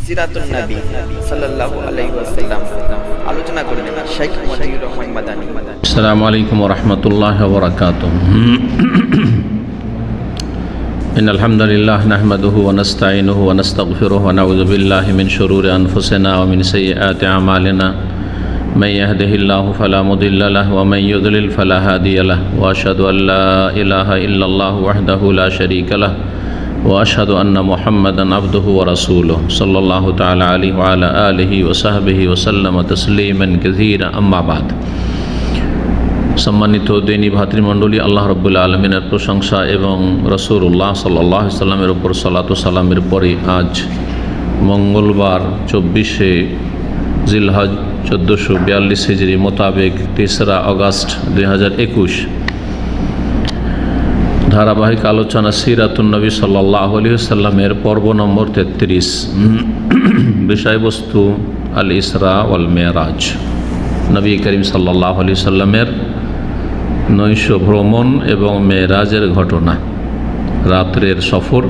সিরাতুন নবী সাল্লাল্লাহু আলাইহি ওয়াসাল্লাম আলোচনা করবেন শেখ মতিউর রহমান মাদানী। আসসালামু আলাইকুম ওয়া রাহমাতুল্লাহি ওয়া বারাকাতুহু। ইন্নাল হামদালিল্লাহ নাহমাদুহু ওয়া নাস্তাঈনুহু ওয়া নাস্তাগফিরুহু ওয়া নাউযু বিল্লাহি মিন শুরুরি আনফুসিনা ওয়া মিন সাইয়্যাতি আমালিনা। মান ইয়াহদিহিল্লাহু ফালা মুদিল্লা লাহু ওয়া মান ইউদ্লিল ফালা হাদিয়া লাহু ওয়া আশহাদু আল লা ইলাহা ইল্লাল্লাহু ওয়াহদাহু লা শারীকা লাহু ওয়া আশহাদু আন্না মুহাম্মাদান আবদুহু ওয়া রাসূলুহু সাল্লাল্লাহু তাআলা আলাইহি ওয়া আলা আলিহি ওয়া সাহবিহি ওয়া সাল্লামা তাসলিমান কাসীরা আম্মা বাদ। সম্মানিত দিনী ভাতৃমণ্ডলী, আল্লাহ রাব্বুল আলামিনের প্রশংসা এবং রাসূলুল্লাহ সাল্লাল্লাহু আলাইহি সাল্লামের উপর সালাত ও সালামের পরে আজ মঙ্গলবার 24শে জিলহজ 1442 হিজরি মোতাবেক 3রা আগস্ট 2021 ধারাবাহিক আলোচনা সিরাতুন নবী সাল্লাল্লাহু আলাইহি ওয়াসাল্লামের পর্ব নম্বর 33। বিষয়বস্তু আল ইসরা ওয়াল মেরাজ, নবী করিম সাল্লাল্লাহু আলাইহি ওয়াসাল্লামের নৈশ ভ্রমণ এবং মেরাজের ঘটনা, রাত্রের সফর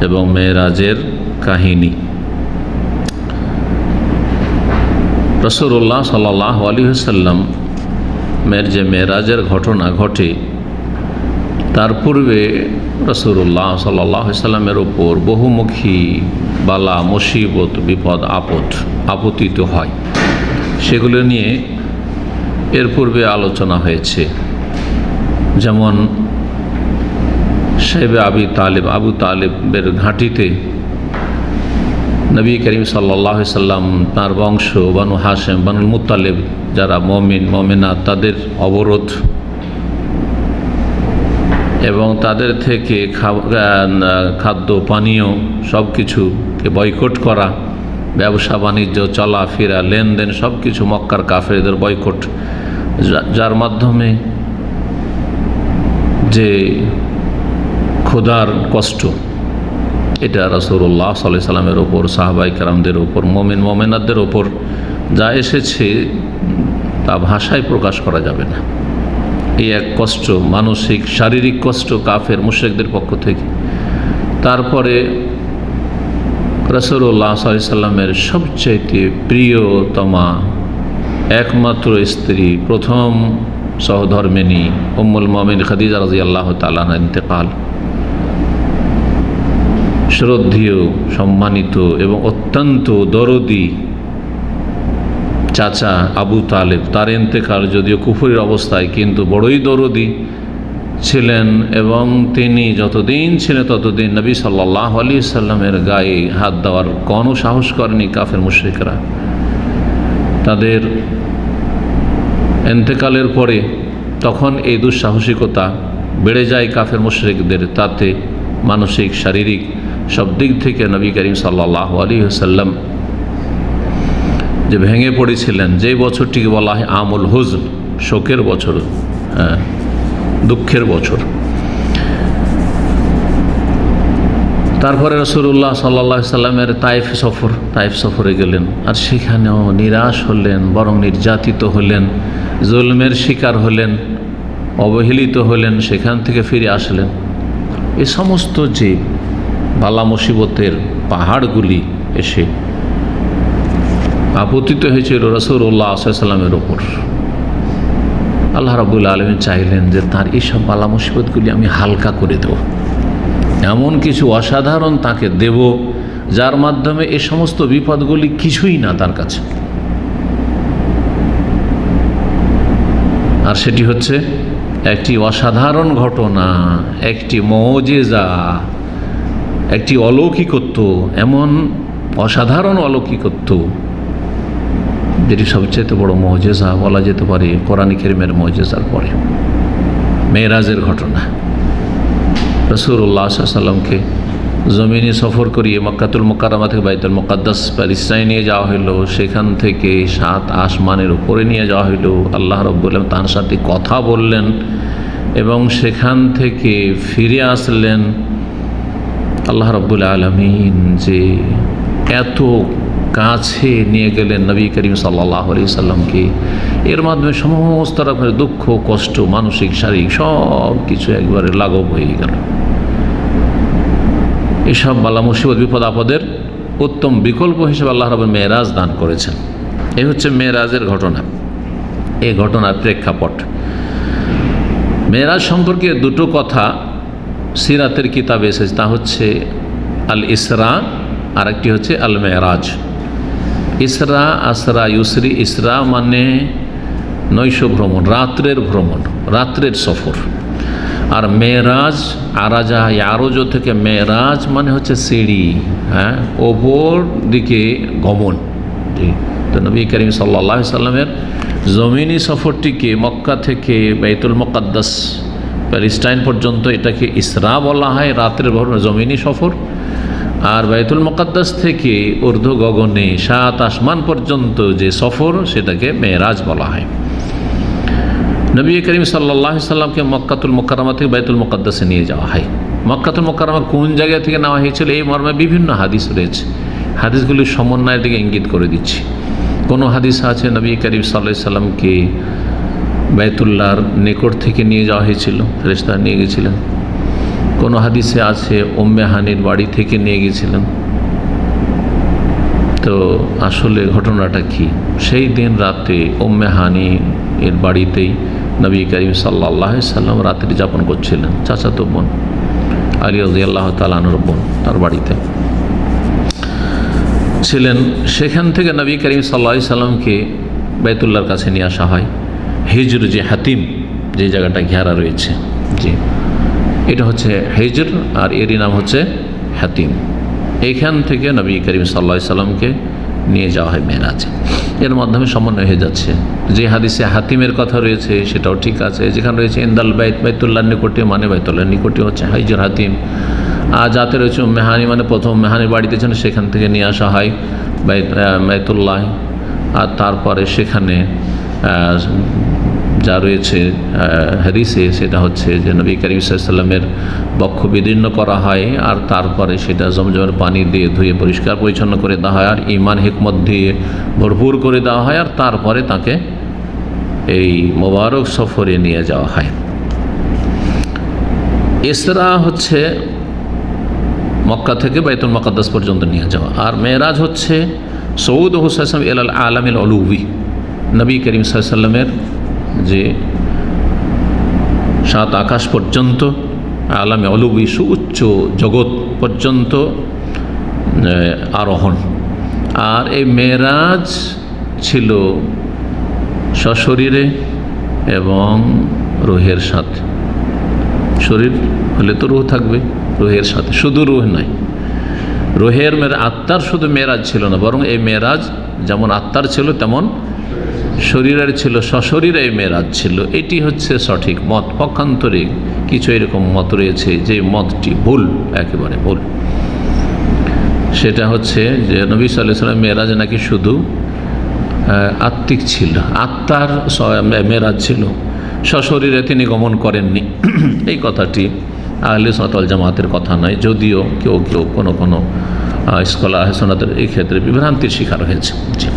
এবং মেরাজের কাহিনী। রাসূলুল্লাহ সাল্লাল্লাহু আলাইহি ওয়াসাল্লামের যে মেরাজের ঘটনা ঘটে, তার পূর্বে রাসূলুল্লাহ সাল্লাল্লাহু আলাইহি ওয়াসাল্লামের ওপর বহুমুখী বালা মুসিবত বিপদ আপতিত হয়, সেগুলো নিয়ে এর পূর্বে আলোচনা হয়েছে। যেমন সাহেবে আবু তালেবের ঘাঁটিতে নবী করিম সাল্লাল্লাহু আলাইহি ওয়াসাল্লাম, তাঁর বংশ বানু হাশেম, বানুল মুত্তালিব যারা মুমিনাত, তাদের অবরোধ এবং তাদের থেকে খাদ্য পানীয় সব কিছুকে বয়কট করা, ব্যবসা বাণিজ্য চলাফেরা লেনদেন সব কিছু মক্কার কাফেরদের বয়কট, যার মাধ্যমে যে খোদার কষ্ট, এটা রাসূলুল্লাহ সাল্লাল্লাহু আলাইহি সাল্লামের ওপর, সাহাবায়ে কেরামদের ওপর, মুমিনাতদের ওপর যা এসেছে তা ভাষায় প্রকাশ করা যাবে না। এই এক কষ্ট, মানসিক শারীরিক কষ্ট কাফের মুশরিকদের পক্ষ থেকে। তারপরে রাসূলুল্লাহ সাল্লাল্লাহু আলাইহি সাল্লামের সবচাইতে প্রিয়তমা একমাত্র স্ত্রী, প্রথম সহধর্মিণী উম্মুল মুমিনিন খাদিজা রাদিয়াল্লাহু তাআলা আনহার ইন্তেকাল। শ্রদ্ধেয়, সম্মানিত এবং অত্যন্ত দরদি চাচা আবু তালেব, তার ইন্তেকাল, যদিও কুফরের অবস্থায়, কিন্তু বড়ই দরদি ছিলেন এবং তিনি যতদিন ছিলেন ততদিন নবী সাল্লাল্লাহু আলাইহি সাল্লামের গায়ে হাত দেওয়ার কোনো সাহস করেনি কাফের মুশরিকরা। তাদের ইন্তেকালের পরে তখন এই দুঃসাহসিকতা বেড়ে যায় কাফের মুশরিকদের, তাতে মানসিক শারীরিক সব দিক থেকে নবী করিম সাল্লাল্লাহু আলাইহি ওয়াসাল্লাম যে ভেঙে পড়েছিলেন। যে বছরটিকে বলা হয় আমুল হুজন, শোকের বছর, দুঃখের বছর। তারপরে রাসূলুল্লাহ সাল্লাল্লাহু আলাইহি সাল্লামের তায়েফ সফরে গেলেন, আর সেখানেও নিরাশ হলেন, বরং নির্যাতিত হলেন, জুলমের শিকার হলেন, অবহেলিত হলেন, সেখান থেকে ফিরে আসলেন। এ সমস্ত যে বালা মুসিবতের পাহাড়গুলি এসে আপতিত হয়েছিল রাসূলুল্লাহ সাল্লাল্লাহু আলাইহি সাল্লামের ওপর, আল্লাহ রাব্বুল আলামিন চাইলেন যে তার এইসব বালা মুসিবতগুলি আমি হালকা করে দেব, এমন কিছু অসাধারণ তাকে দেব যার মাধ্যমে এই সমস্ত বিপদগুলি কিছুই না তার কাছে। আর সেটি হচ্ছে একটি অসাধারণ ঘটনা, একটি মুজিজা, একটি অলৌকিকত্ব, এমন অসাধারণ অলৌকিকত্ব যেটি সবচেয়ে বড় মুজিজা বলা যেতে পারে কোরআন কারীমের মুজিজার পরে, মেরাজের ঘটনা। রাসূলুল্লাহ সাল্লাল্লাহু আলাইহি সাল্লামকে জমিনে সফর করিয়ে মক্কাতুল মুকাররমা থেকে বাইতুল মুকাদ্দাস প্যালেস্টাইনে নিয়ে যাওয়া হলো, সেখান থেকে 7 আসমানের উপরে নিয়ে যাওয়া হলো। আল্লাহ রাব্বুল আলামিন তার সাথে কথা বললেন এবং সেখান থেকে ফিরে আসলেন। আল্লাহ রাব্বুল আলামিন যে এত কাছে নিয়ে গেলেন নবী করিম সাল্লাল্লাহু আলাইহি সাল্লামকে, এর মাধ্যমে সমস্ত রকমের দুঃখ কষ্ট, মানসিক শারীরিক সব কিছু একবারে লাঘব হয়ে গেল। এসব বালা মুসিবত বিপদ আপদের উত্তম বিকল্প হিসেবে আল্লাহ রাব্বুল মেরাজ দান করেছেন। এই হচ্ছে মেরাজের ঘটনা, এই ঘটনার প্রেক্ষাপট। মেরাজ সম্পর্কে দুটো কথা সিরাতের কিতাবে এসেছে, তা হচ্ছে আল ইসরা আর একটি হচ্ছে আল মেরাজ। ইসরা, আসরা, ইউসরি। ইসরা মানে নৈশ ভ্রমণ, রাত্রের ভ্রমণ, রাত্রের সফর। আর মেরাজ, আরাজা আরজো থেকে মেরাজ মানে হচ্ছে সিঁড়ি, হ্যাঁ, ওপর দিকে গমন। তো নবী করিম সাল্লাল্লাহু আলাইহি সাল্লামের জমিনি সফরটিকে মক্কা থেকে বাইতুল মুকাদ্দাস প্যালেস্টাইন পর্যন্ত এটাকে ইসরা বলা হয়, রাত্রের জমিনি সফর। আর বাইতুল মুকাদ্দাস থেকে ঊর্ধ্ব গগনে 7 আসমান পর্যন্ত যে সফর সেটাকে মেরাজ বলা হয়। নবী করিম সাল্লাল্লাহু আলাইহি সাল্লামকে মক্কাতুল মুকাররমা থেকে বাইতুল মুকাদ্দাসে নিয়ে যাওয়া হয়। মক্কাতুল মুকাররমা কোন জায়গা থেকে নেওয়া হয়েছিল এই মর্মে বিভিন্ন হাদিস রয়েছে, হাদিসগুলির সমন্বয়ের দিকে ইঙ্গিত করে দিচ্ছি। কোনো হাদিস আছে নবী করিম সাল্লাল্লাহু আলাইহি সাল্লামকে বাইতুল্লাহর নিকট থেকে নিয়ে যাওয়া হয়েছিল, ফেরেশতারা নিয়ে গেছিলেন। কোনো হাদিসে আছে উম্মে হানির বাড়ি থেকে নিয়ে গেছিলেন। তো আসলে ঘটনাটা কি? সেই দিন রাতে উম্মে হানি এর বাড়িতেই নবী করিম সাল্লাল্লাহু আলাইহি সাল্লাম রাত্রি যাপন করছিলেন। চাচাতো বোন আলী রাদিয়াল্লাহু তাআলা আনহুর বোন তার বাড়িতে ছিলেন। সেখান থেকে নবী করিম সাল্লাল্লাহু আলাইহি সাল্লামকে বাইতুল্লাহর কাছে নিয়ে আসা হয়। হিজর যে হাতিম, যে জায়গাটা ঘেরা রয়েছে, জি, এটা হচ্ছে হিজর আর এরই নাম হচ্ছে হাতিম। এইখান থেকে নবী করিম সাল্লাল্লাহু আলাইহি সাল্লামকে নিয়ে যাওয়া হয় মেরাজে। এর মাধ্যমে সমন্বয় হয়ে যাচ্ছে। যে হাদিসে হাতিমের কথা রয়েছে সেটাও ঠিক আছে, যেখানে রয়েছে ইন্দাল বাইতুল্লাহর নিকটে মানে বাইতুল্লাহর নিকটে হচ্ছে হিজর হাতিম। আর যাতে রয়েছে মেহানি মানে প্রথম মেহানির বাড়িতে ছিলেন, সেখান থেকে নিয়ে আসা হয় বাইতুল্লাহ। আর তারপরে সেখানে যা রয়েছে হাদিসে সেটা হচ্ছে যে নবী করিম সাল্লাল্লাহু আলাইহি সাল্লামের বক্ষ বিদীর্ণ করা হয়, আর তারপরে সেটা জমজমের পানি দিয়ে ধুয়ে পরিষ্কার পরিচ্ছন্ন করে দেওয়া হয়, আর ঈমান হিকমত দিয়ে ভরপুর করে দেওয়া হয়, আর তারপরে তাকে এই মোবারক সফরে নিয়ে যাওয়া হয়। ইসরা হচ্ছে মক্কা থেকে বাইতুল মুকাদ্দাস পর্যন্ত নিয়ে যাওয়া, আর মেরাজ হচ্ছে সৌদ হুসাইসাম এল আলামিল অলুবি, নবী করিম সাল্লাল্লাহু আলাইহি সাল্লামের যে 7 আকাশ পর্যন্ত আলামে অলুবি সুউচ্চ জগৎ পর্যন্ত আরোহণ। আর এই মেরাজ ছিল সশরীরে এবং রুহের সাথে। শরীর হলে তো রুহ থাকবে, রুহের সাথে, শুধু রুহ নয়, রুহের আত্মার শুধু মেরাজ ছিল না, বরং এই মেরাজ যেমন আত্মার ছিল তেমন শরীরের ছিল, সশরীরে এই মেরাজ ছিল। এটি হচ্ছে সঠিক মত। পক্ষান্তরে কিছু এরকম মত রয়েছে যে মতটি ভুল, একেবারে ভুল। সেটা হচ্ছে যে নবী সাল্লাল্লাহু আলাইহি ওয়াসাল্লাম মেরাজ নাকি শুধু আত্মিক ছিল, আত্মার মেরাজ ছিল, সশরীরে তিনি গমন করেননি। এই কথাটি আহলে সুন্নাত ওয়াল জামাতের কথা নয়, যদিও কেউ কেউ কোনো কোনো স্কলার আহলে সুন্নাতের এই ক্ষেত্রে বিভ্রান্তির শিকার হয়েছে। জি,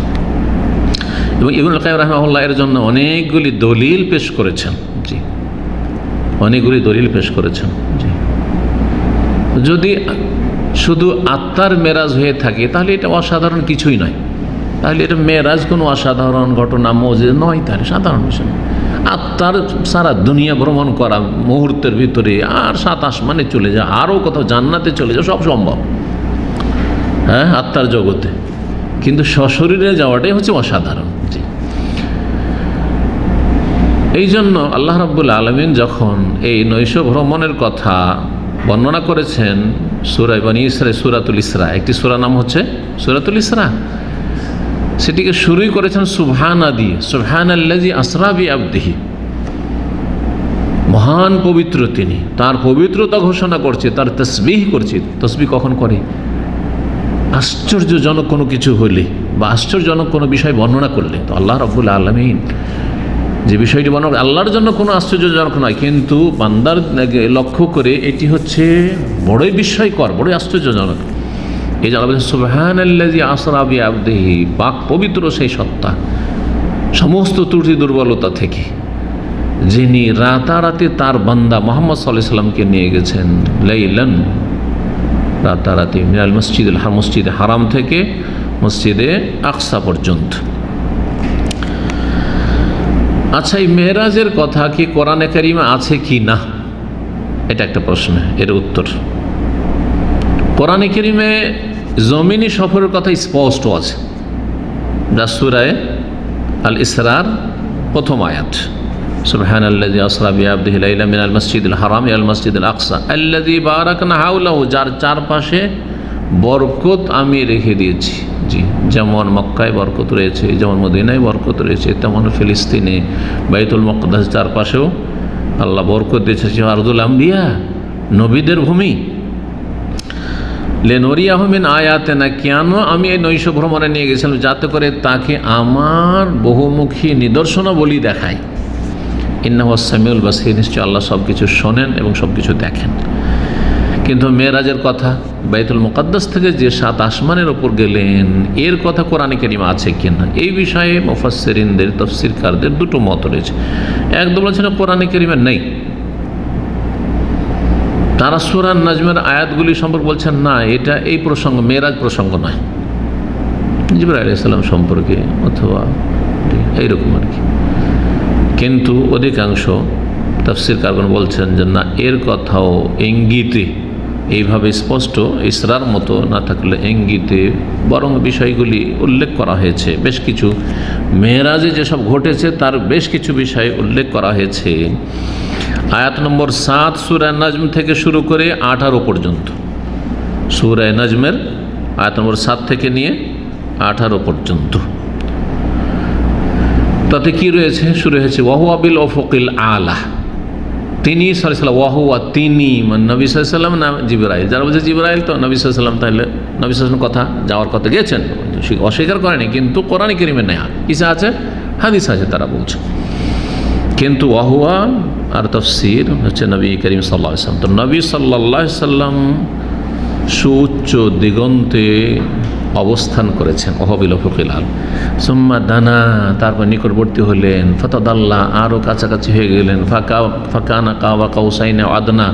এবং ইবনুল কাইয়িম রাহিমাহুল্লাহ এর জন্য অনেকগুলি দলিল পেশ করেছেন। জি, অনেকগুলি দলিল পেশ করেছেন। জি, যদি শুধু আত্মার মেরাজ হয়ে থাকে তাহলে এটা অসাধারণ কিছুই নয়, তাহলে এটা মেরাজ কোনো অসাধারণ ঘটনা মৌজিজা নয়, তাহলে সাধারণ বিষয়। আত্মার সারা দুনিয়া ভ্রমণ করা মুহূর্তের ভিতরে, আর 7 আসমানে চলে যাওয়া, আরও কোথাও জান্নাতে চলে যাওয়া, সব সম্ভব, হ্যাঁ, আত্মার জগতে। কিন্তু সশরীরে যাওয়াটাই হচ্ছে অসাধারণ। জি, এই জন্য আল্লাহ রাব্বুল আলামিন যখন এই নৈশ ভ্রমণের কথা বর্ণনা করেছেন সূরা বনী ইসরাঈল, সূরাতুল ইসরা, একটি সূরা নাম হচ্ছে সূরাতুল ইসরা, সেটিকে শুরুই করেছেন সুবহানা দিয়ে, সুবহানাল্লাযী আসরা বিআবদিহি, মহান পবিত্র তিনি, তার পবিত্রতা ঘোষণা করছে, তার তাসবিহ করছে। তাসবিহ কখন করে? আশ্চর্যজনক কোনো কিছু হলে বা আশ্চর্যজনক কোনো বিষয় বর্ণনা করলে। তো আল্লাহ রাব্বুল আলামিন যে বিষয়টি বর্ণনা আল্লাহর জন্য কোনো আশ্চর্যজনক নয়, কিন্তু বান্দার লক্ষ্য করে এটি হচ্ছে বড়ই বিস্ময়কর, বড়ই আশ্চর্যজনক। এই যে আল্লাহ সুবহানাল্লাযী আসরা বিআবদিহি, পাক পবিত্র সেই সত্তা সমস্ত ত্রুটি দুর্বলতা থেকে, যিনি রাতারাতি তার বান্দা মুহাম্মদ সাল্লাল্লাহু আলাইহি সাল্লামকে নিয়ে গেছেন লাইলান রাতারাতি মিনাল মসজিদে হারাম থেকে মসজিদে আকসা পর্যন্ত। আচ্ছা, এই মেরাজের কথা কি কোরআনে কারিমে আছে কি না, এটা একটা প্রশ্ন। এর উত্তর, কোরআনে কারিমে জমিনি সফরের কথা স্পষ্ট আছে, যা সূরা আল ইসরার প্রথম আয়াত, সুবহানাল্লাযী আসরা বিআবদিহি লাইলাম মিনাল মাসজিদিল হারাম ইলাল মাসজিদিল আকসা আল্লাযী বারাকনা হাওলাহু, যার চারপাশে বরকত আমি রেখে দিয়েছি। জি, যেমন মক্কায় বরকত রয়েছে, যেমন মদিনায় বরকত রয়েছে, তেমন ফিলিস্তিনে বাইতুল মুকদ্দাস চারপাশেও আল্লাহ বরকত দিয়েছে। আরদুল আম্বিয়া, নবীদের ভূমি। লেনরিয়াহু মিন আয়াতিনা, কেন আমি এই নৈশ ভ্রমণে নিয়ে গেছিলাম, যাতে করে তাকে আমার বহুমুখী নিদর্শনাবলী দেখায়। ইন্নাহু সামিউল বাসীর, নিশ্চয় আল্লাহ সব কিছু শোনেন এবং সব কিছু দেখেন। কিন্তু মেরাজের কথা, বাইতুল মুকদ্দাস থেকে যে 7 আসমানের ওপর গেলেন, এর কথা কোরআনে কারিমে আছে কিনা, এই বিষয়ে মুফাসসিরিনদের, তাফসীরকারদের দুটো মত রয়েছে। একদম বলছেন কোরআনে কারিমে নেই। তারা সূরা নাজমের আয়াতগুলি সম্পর্কে বলছেন না, এটা এই প্রসঙ্গ, মেরাজ প্রসঙ্গ নয়, জিবরাইল আলাইহিস সালাম সম্পর্কে অথবা এইরকম আর কি। কিন্তু অধিকাংশ তাফসীরকারগণ বলছেন যে না, এর কথাও ইঙ্গিতে, এইভাবে স্পষ্ট ইসরার মতো না থাকলে ইঙ্গিতে বরং বিষয়গুলি উল্লেখ করা হয়েছে। বেশ কিছু মেরাজে যেসব ঘটেছে তার বেশ কিছু বিষয় উল্লেখ করা হয়েছে। আয়াত নম্বর 7 সূরা নাজম থেকে শুরু করে 18 পর্যন্ত, সূরা নাজমের আয়াত নম্বর 7 থেকে নিয়ে 18 পর্যন্ত, তাতে কি রয়েছে? শুরু হয়েছে ওয়াহুয়া বিল উফুকিল আলা, তিনি সাল্লাল্লাহু ওয়াহুয়া, তিনি মানে নবী সাল্লাল্লাহু আলাইহি ওয়াসাল্লাম না জিবরাইল। যারা বলছে জিবরাইল, তো নবী সাল্লাল্লাহু আলাইহি ওয়াসাল্লাম, তাহলে নবী সাল্লাল্লাহু আলাইহি ওয়াসাল্লাম কথা যাওয়ার কথা গেছেন, অস্বীকার করেনি, কিন্তু কোরআনে কারিমে নেই, কিসে আছে? হাদিস আছে, তারা বলছে। কিন্তু ওয়াহুয়া আর তাফসীর হচ্ছে নবী করিম সাল্লাল্লাহু আলাইহি ওয়াসাল্লাম। তো নবী সাল্লাল্লাহু আলাইহি ওয়াসাল্লাম সুউচ্চ দিগন্তে অবস্থান করেছেন, ওয়াহুবিল উফুকিল আলা, সুম্মা দানা, তারপর নিকটবর্তী হলেন, ফাতাদাল্লা, আরও কাছাকাছি হয়ে গেলেন, ফাকানা কাবা কাউসাইনা আদনা,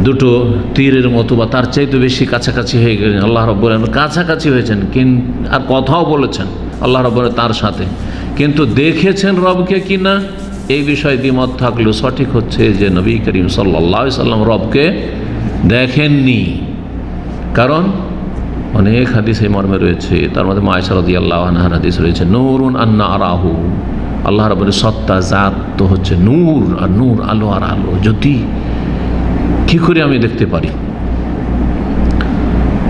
দুটো তীরের মতো বা তার চাইতে বেশি কাছাকাছি হয়ে গেলেন। আল্লাহ রাব্বুল আলামিন কাছাকাছি হয়েছেন, কিন্তু আর কথাও বলেছেন আল্লাহ রাব্বুল আলামিন তার সাথে, কিন্তু দেখেছেন রবকে কিনা এই বিষয়ে দ্বিমত থাকলেও সঠিক হচ্ছে যে নবী করিম সাল্লাল্লাহু আলাইহি ওয়াসাল্লাম রবকে দেখেননি। কারণ অনেক হাদিস এই মর্মে রয়েছে, তার মধ্যে আয়েশা রাদিয়াল্লাহু আনহার হাদিস রয়েছে, নূরুন আন্না আরাহু, আল্লাহ রাব্বুল সত্তা, জাত তো হচ্ছে নূর, আর নূর আলো, আর আলো জ্যোতি, কি করে আমি দেখতে পারি?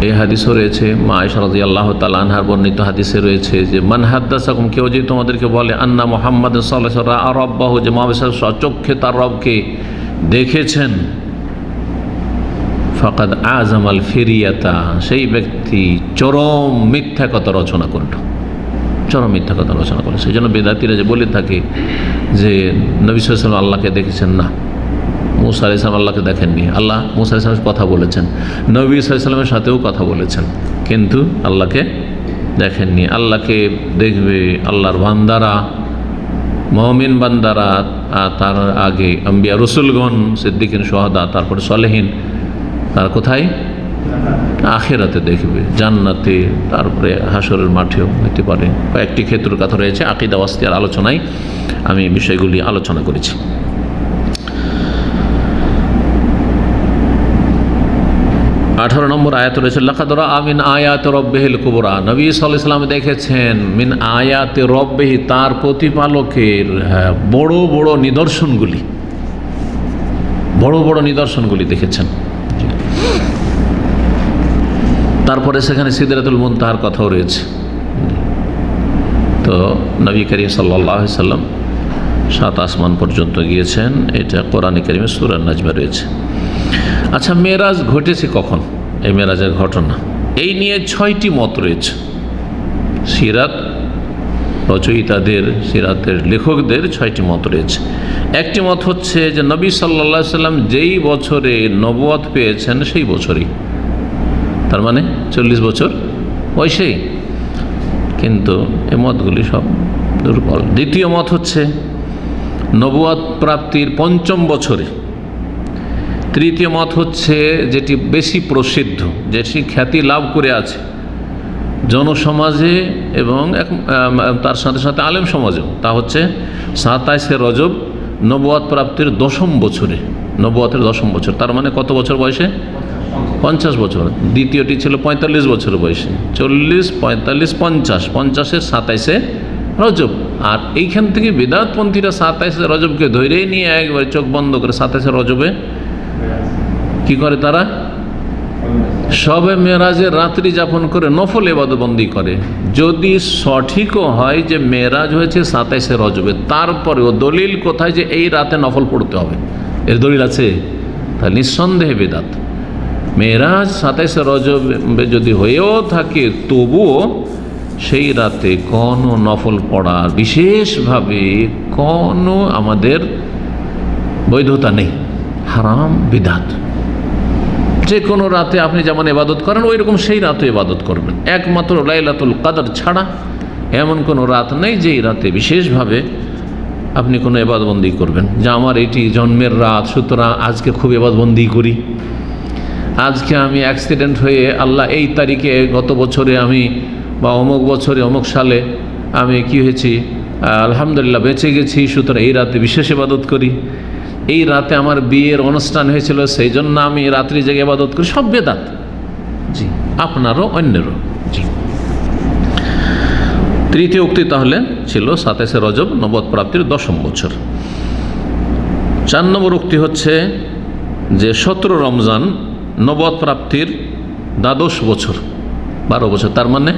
এই হাদিসও রয়েছে, আয়েশা রাদিয়াল্লাহু তাআলা আনহার বর্ণিত হাদিসে রয়েছে যে মান হাদ্দাসাকুম, কেউ যদি তোমাদেরকে বলে আন্না মুহাম্মাদ সাল্লাল্লাহু আলাইহি ওয়াসাল্লাম রাআ রাব্বাহু, যে মুহাম্মদ সাল্লাল্লাহু আলাইহি ওয়াসাল্লাম চক্ষে তার রবকে দেখেছেন, ফাকাদ আযামাল ফিরিয়াতা, সেই ব্যক্তি চরম মিথ্যা কথা রচনা করল, চরম মিথ্যা কথা রচনা করল। সেই জন্য বেদাতিরা যে বলে থাকে যে নবী সাল্লাল্লাহু আলাইহি ওয়াসাল্লাম আল্লাহকে দেখেছেন, না, মুসা আলাইহিস সালাম আল্লাহকে দেখেননি, আল্লাহ মুসা আলাইহিস সালামের কথা বলেছেন, নবী সাল্লাল্লাহু আলাইহি সাল্লামের সাথেও কথা বলেছেন, কিন্তু আল্লাহকে দেখেননি। আল্লাহকে দেখবে আল্লাহর বান্দারা, মুমিন বান্দারা, তার আগে আম্বিয়া রসুলগণ, সিদ্দিকিন, শুহাদা, তারপরে সালেহিন, তার কোথায়? আখিরাতে দেখবে, জান্নাতে, তারপরে হাসরের মাঠেও হতে পারে। কয়েকটি ক্ষেত্রের কথা রয়েছে, আকীদা ওয়াসতিয়ার আলোচনায় আমি বিষয়গুলি আলোচনা করেছি। আঠারো নম্বর আয়াত রয়েছে লাকাদ রাআ মিন আয়াতি রাব্বিহিল কুবরা, নবী সাল্লাল্লাহু আলাইহি ওয়াসাল্লাম দেখেছেন মিন আয়াতি রাব্বিহি, তার প্রতিপালকের বড় বড় নিদর্শনগুলি, বড় বড় নিদর্শনগুলি দেখেছেন। তারপরে সেখানে সিদরাতুল মুনতাহার কথাও রয়েছে। তো নবী করিম সাল্লাল্লাহু আলাইহি ওয়াসাল্লাম 7 আসমান পর্যন্ত গিয়েছেন, এটা কোরআনে কারিমে সূরা নাজমে রয়েছে। আচ্ছা, মেরাজ ঘটেছে কখন? এই মেরাজের ঘটনা এই নিয়ে 6টি মত রয়েছে। সিরাত রচয়িতাদের, সিরাতের লেখকদের 6টি মত রয়েছে। একটি মত হচ্ছে যে নবী সাল্লাল্লাহু আলাইহি ওয়াসাল্লাম যেই বছরে নবুয়ত পেয়েছেন সেই বছরই, তার মানে 40 বছর বয়সেই, কিন্তু এই মতগুলি সব দুর্বল। দ্বিতীয় মত হচ্ছে নবুয়ত প্রাপ্তির 5ম বছরে, তৃতীয় মত হচ্ছে যেটি বেশি প্রসিদ্ধ, যেটি খ্যাতি লাভ করে আছে জনসমাজে এবং তার সাথে সাথে আলেম সমাজেও, তা হচ্ছে 27শে রজব নবুয়ত প্রাপ্তির 10ম বছরে, নবুয়তের 10ম বছর, তার মানে কত বছর বয়সে? 50 বছর। দ্বিতীয়টি ছিল 45 বছর বয়সে, 40, 45, 50, 50-এর 27শে রজব। আর এইখান থেকে বিদআতপন্থীরা 27শে রজবকে ধরেই নিয়ে একবার চোখ বন্ধ করে 27শে রজবে কি করে? তারা শবে মেরাজের রাত্রি যাপন করে নফল ইবাদতবন্দি করে। যদি সঠিকও হয় যে মেরাজ হয়েছে 27শে রজবে, তারপরেও দলিল কোথায় যে এই রাতে নফল পড়তে হবে? এর দলিল আছে? তাহলে নিঃসন্দেহে বিদআত। মেরাজ 27শে রজবে যদি হয়েও থাকে, তবুও সেই রাতে কোনো নফল পড়ার বিশেষভাবে কোনো আমাদের বৈধতা নেই, হারাম, বিদআত। যে কোনো রাতে আপনি যেমন ইবাদত করেন ওই রকম সেই রাতে ইবাদত করবেন। একমাত্র লাইলাতুল কদর ছাড়া এমন কোনো রাত নেই যেই রাতে বিশেষভাবে আপনি কোনো ইবাদতবন্দি করবেন, যে আমার এটি জন্মের রাত, সুতরাং আজকে খুব ইবাদতবন্দি করি। আজকে আমি অ্যাক্সিডেন্ট হয়ে আল্লাহ এই তারিখে গত বছরে আমি বা অমুক বছরে অমুক সালে আমি কি হয়েছি, আলহামদুলিল্লাহ বেঁচে গেছি, সুতরাং এই রাতে বিশেষ ইবাদত করি। এই রাতে আমার বিয়ের অনুষ্ঠান হয়েছিল, সেই জন্য আমি রাত্রি জেগে ইবাদত করি। সব বেদাত, জি, আপনারও অন্যেরও। জি। তৃতীয় উক্তি তাহলে ছিল 27শে রজব নবুয়ত প্রাপ্তির 10ম বছর। 4 নম্বর উক্তি হচ্ছে যে 17 রমজান নবুয়ত প্রাপ্তির 12 বছর, 12 বছর, তার মানে